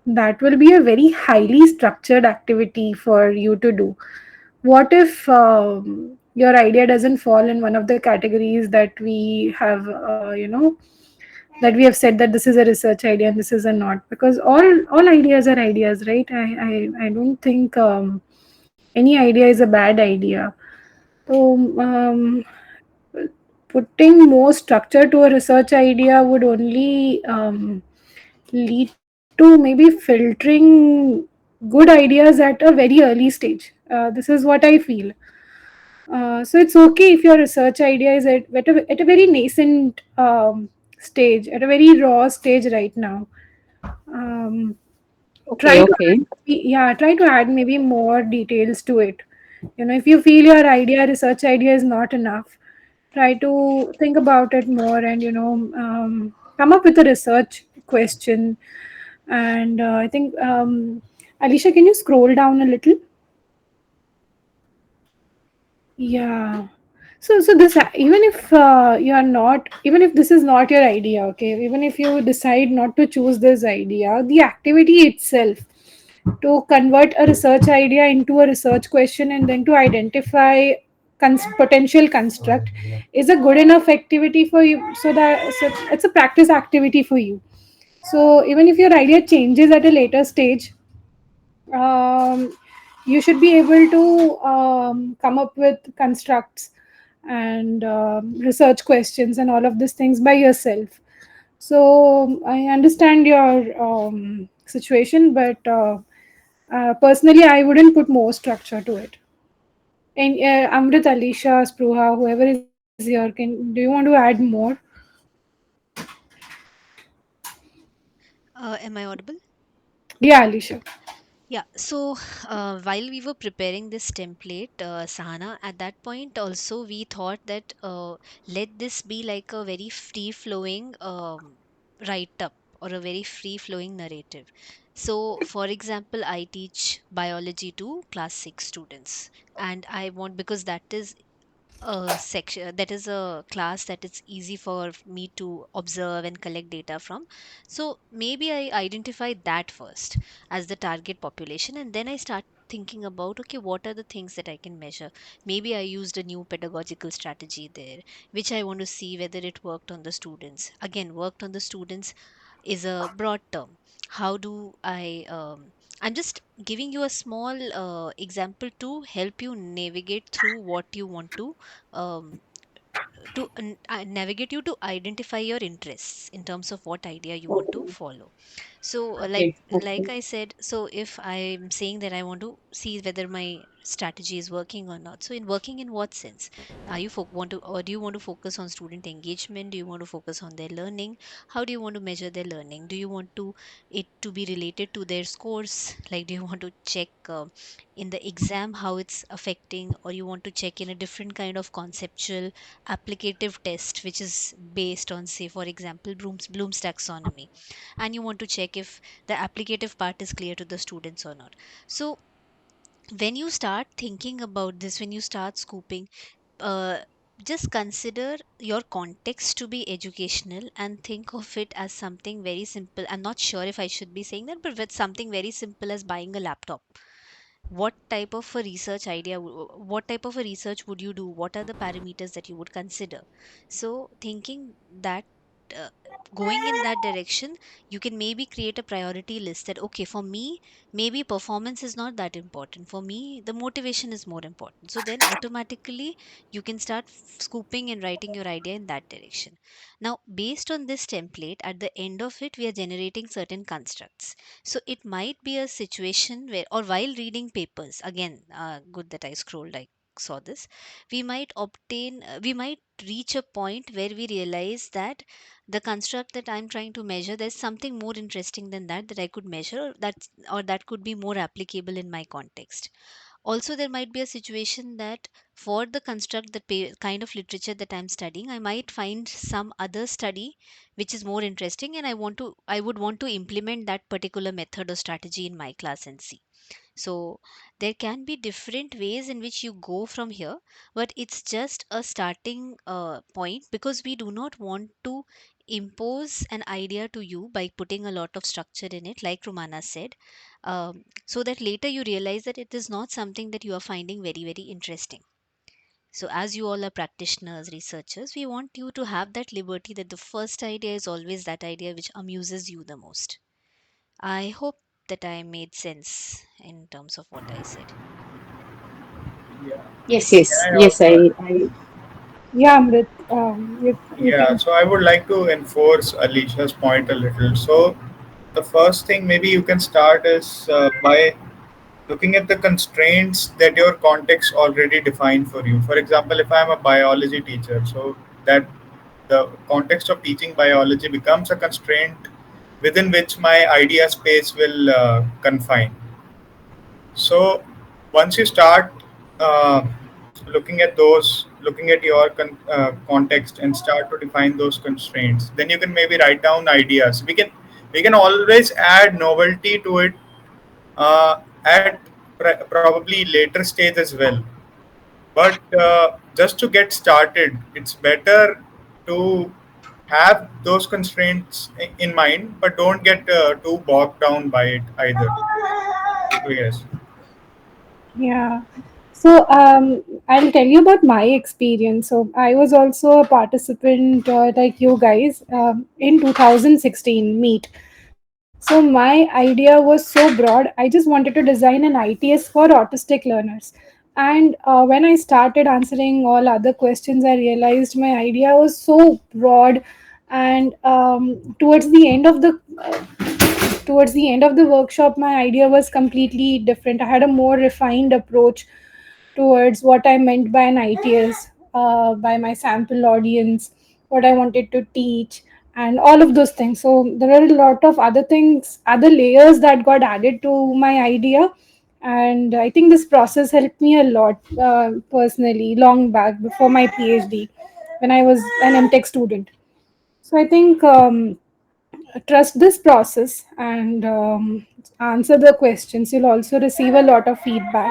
that will be a very highly structured activity for you to do. What if your idea doesn't fall in one of the categories that we have, that we have said that this is a research idea and this is a not? Because all ideas are ideas, right? I don't think any idea is a bad idea. So, putting more structure to a research idea would only lead to maybe filtering good ideas at a very early stage. This is what I feel. So it's okay if your research idea is at a very nascent stage, at a very raw stage right now. Um, Okay, try to okay. try to add maybe more details to it. If you feel your research idea is not enough, try to think about it more and come up with a research question. And I think, Alicia, can you scroll down a little? Yeah. So this, even if you are not, even if this is not your idea, okay, even if you decide not to choose this idea, the activity itself to convert a research idea into a research question and then to identify potential construct is a good enough activity for you. So it's a practice activity for you. So even if your idea changes at a later stage, um, You should be able to come up with constructs and research questions and all of these things by yourself. So I understand your situation, but personally, I wouldn't put more structure to it. And Amrit, Alisha, Spruha, whoever is here, do you want to add more? Am I audible? Yeah, Alisha. Yeah, so while we were preparing this template, Sahana, at that point also we thought that let this be like a very free flowing write up or a very free flowing narrative. So, for example, I teach biology to class 6 students, and I want, because that is a section, that is a class that it's easy for me to observe and collect data from. So maybe I identify that first as the target population, and then I start thinking about, okay, what are the things that I can measure. Maybe I used a new pedagogical strategy there, which I want to see whether it worked on the students. Again, worked on the students is a broad term. How do I I'm just giving you a small example to help you navigate through what you want um, to navigate you to identify your interests in terms of what idea you want to Okay. follow. So Okay. like Okay. I said, so if I'm saying that I want to see whether my strategy is working or not, so in working in what sense? Are you want to, or do you want to focus on student engagement? Do you want to focus on their learning? How do you want to measure their learning? Do you want to it to be related to their scores? Like, do you want to check in the exam how it's affecting, or you want to check in a different kind of conceptual applicative test which is based on, say, for example, Bloom's taxonomy, and you want to check if the applicative part is clear to the students or not. So when you start thinking about this, when you start scooping, uh, just consider your context to be educational and think of it as something very simple. I'm not sure if I should be saying that, but with something very simple as buying a laptop. What type of a research idea what type of a research would you do? What are the parameters that you would consider? So thinking that, uh, going in that direction, you can maybe create a priority list that, okay, for me, maybe performance is not that important. For me, the motivation is more important. So then automatically you can start scooping and writing your idea in that direction. Now, based on this template, at the end of it, we are generating certain constructs. So it might be a situation where, or while reading papers, again, good that I scrolled, I saw this, we might reach a point where we realize that the construct that I'm trying to measure, there's something more interesting than that that I could measure, or that could be more applicable in my context. Also, there might be a situation that for the construct, the kind of literature that I'm studying, I might find some other study which is more interesting, and I would want to implement that particular method or strategy in my class and see. So there can be different ways in which you go from here, but it's just a starting point, because we do not want to impose an idea to you by putting a lot of structure in it, like Rumana said, so that later you realize that it is not something that you are finding very, very interesting. So, as you all are practitioners, researchers, we want you to have that liberty that the first idea is always that idea which amuses you the most. I hope that I made sense in terms of what I said. Yeah. Yes, Can yes, I yes. also? I Yeah, Amrit, you Yeah, can. so I would like to enforce Alicia's point a little. So, the first thing maybe you can start is by looking at the constraints that your context already defined for you. For example, if I'm a biology teacher, so that the context of teaching biology becomes a constraint within which my idea space will confine. So once you start uh, looking at your context and start to define those constraints, then you can maybe write down ideas. We can always add novelty to it at probably later stage as well. But just to get started, it's better to have those constraints in mind, but don't get too bogged down by it either. So yes. Yeah. So I'll tell you about my experience. So I was also a participant like you guys in 2016 meet. So my idea was so broad. I just wanted to design an ITS for autistic learners. And when I started answering all other questions, I realized my idea was so broad. And towards the end of the workshop, my idea was completely different. I had a more refined approach towards what I meant by an ITS, by my sample audience, what I wanted to teach, and all of those things. So there are a lot of other things, other layers that got added to my idea. And I think this process helped me a lot personally, long back before my PhD, when I was an MTech student. So I think trust this process and answer the questions. You'll also receive a lot of feedback,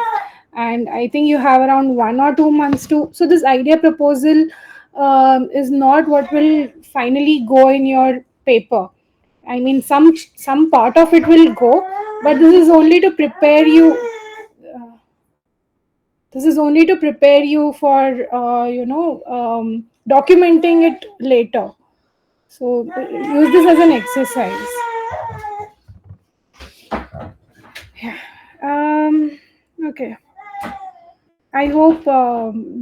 and I think you have around 1 or 2 months to. So this idea proposal is not what will finally go in your paper. I mean, some part of it will go, but this is only to prepare you. This is only to prepare you for documenting it later. So use this as an exercise. Um, okay. I hope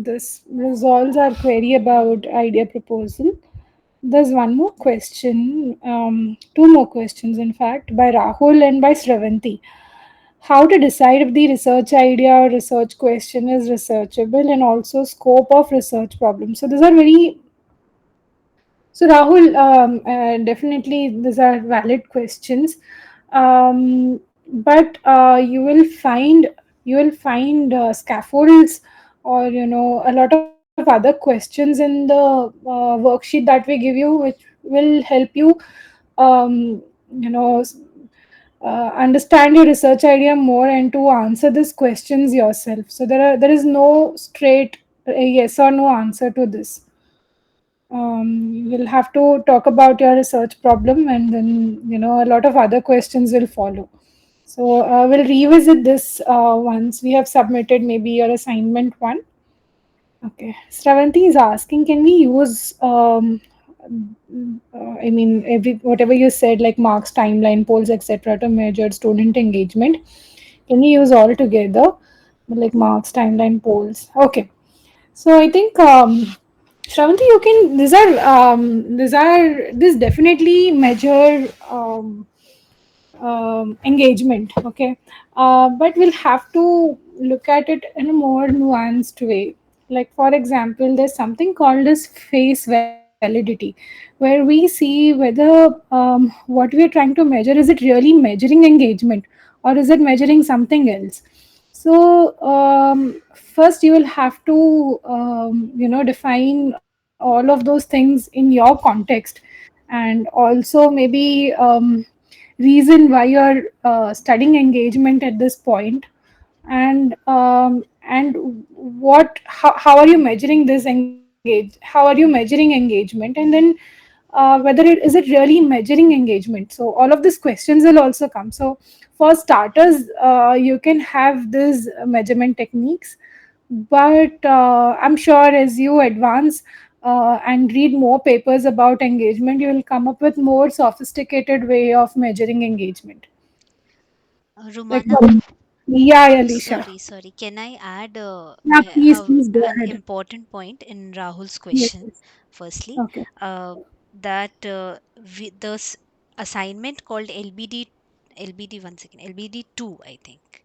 this resolves our query about idea proposal. There's one more question, two more questions, in fact, by Rahul and by Sravanti. How to decide if the research idea or research question is researchable, and also scope of research problem. So these are very. So Rahul, definitely these are valid questions, but you will find scaffolds, or a lot of other questions in the worksheet that we give you, which will help you, um, you know, s- understand your research idea more and to answer these questions yourself. So there is no straight yes or no answer to this. You will have to talk about your research problem, and then a lot of other questions will follow. So we'll revisit this once we have submitted maybe your assignment one. Okay, Stravanti is asking, can we use I mean, every whatever you said, like marks, timeline, polls, etc., to measure student engagement? Can we use all together, like marks, timeline, polls? Okay. So I think, Shravanti, you can. This definitely measure engagement. Okay, but we'll have to look at it in a more nuanced way. Like for example, there's something called as face validity, where we see whether what we are trying to measure, is it really measuring engagement, or is it measuring something else. So first you will have to define all of those things in your context, and also maybe reason why you're studying engagement at this point, and how are you measuring engagement, and then whether is it really measuring engagement. So all of these questions will also come. So for starters, you can have these measurement techniques, but I'm sure as you advance and read more papers about engagement, you will come up with more sophisticated way of measuring engagement. Like, Rumana, yeah, Alicia. sorry. Can I add Yeah, please go an ahead. important point in Rahul's Yes, question? yes. Firstly, Okay. uh, that the assignment called LBD 1 second, LBD 2, I think.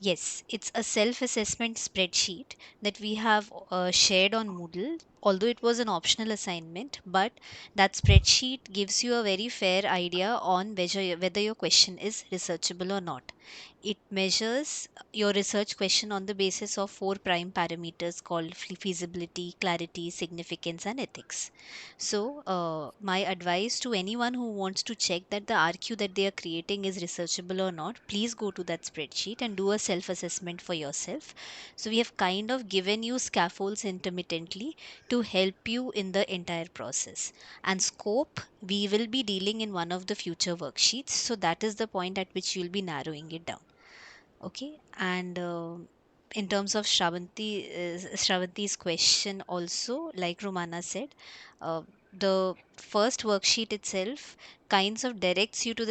Yes, it's a self assessment spreadsheet that we have shared on Moodle, although it was an optional assignment. But that spreadsheet gives you a very fair idea on whether your question is researchable or not. It measures your research question on the basis of four prime parameters called feasibility, clarity, significance, and ethics. So, my advice to anyone who wants to check that the RQ that they are creating is researchable or not, please go to that spreadsheet and do a self assessment for yourself. So, we have kind of given you scaffolds intermittently to help you in the entire process. And scope, we will be dealing in one of the future worksheets. So, that is the point at which you'll be narrowing it down. Okay. And in terms of Shravanti's question also, like Romana said, uh, the first worksheet itself kinds of directs you to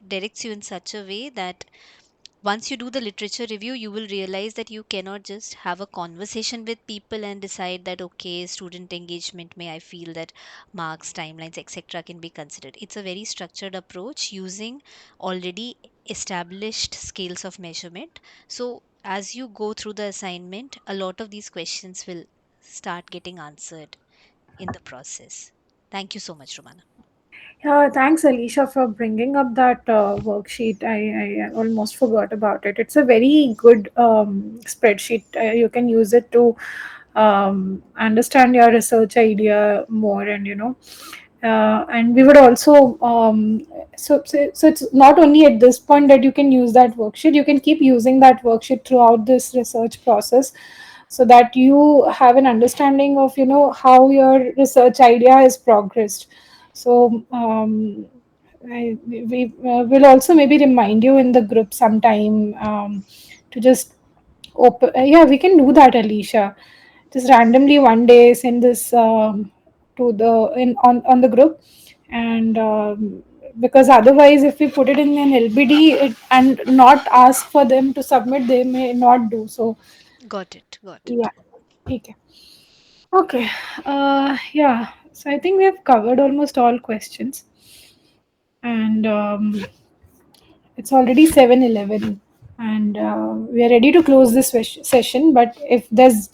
directs you in such a way that once you do the literature review, you will realize that you cannot just have a conversation with people and decide that, okay, student engagement, may I feel that marks, timelines, etc. can be considered. It's a very structured approach using already established scales of measurement. So as you go through the assignment, a lot of these questions will start getting answered in the process. Thank you so much, Romana. Yeah, thanks, Alicia, for bringing up that worksheet. I almost forgot about it. It's a very good spreadsheet. You can use it to understand your research idea more, and and we would also so it's not only at this point that you can use that worksheet. You can keep using that worksheet throughout this research process, so that you have an understanding of how your research idea has progressed. So we will also maybe remind you in the group sometime to just open. Yeah, we can do that, Alicia. Just randomly one day send this to the in on the group, and because otherwise, if we put it in an LBD and not ask for them to submit, they may not do so. Got it. Got Yeah. it. Okay. Okay. Yeah. So I think we have covered almost all questions, and it's already 7:11, and we are ready to close this session. But if there's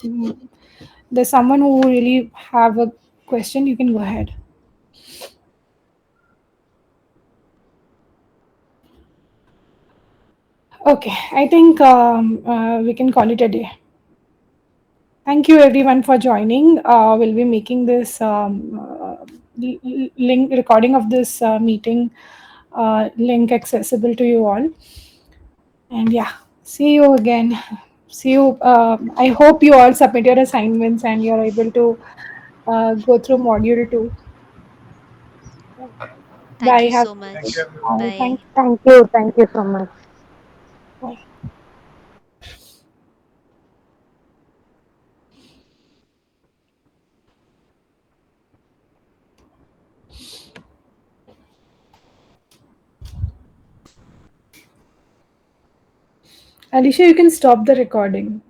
someone who really have a question, you can go ahead. Okay. I think we can call it a day. Thank you everyone for joining. We'll be making this link recording of this meeting link accessible to you all. And yeah, see you again. See you. I hope you all submit your assignments and you're able to go through module two. Thank Bye. you Have so Thank you, much. everyone. bye. Thank Bye. you. Thank you. Thank you so much. Bye. Alicia, you can stop the recording.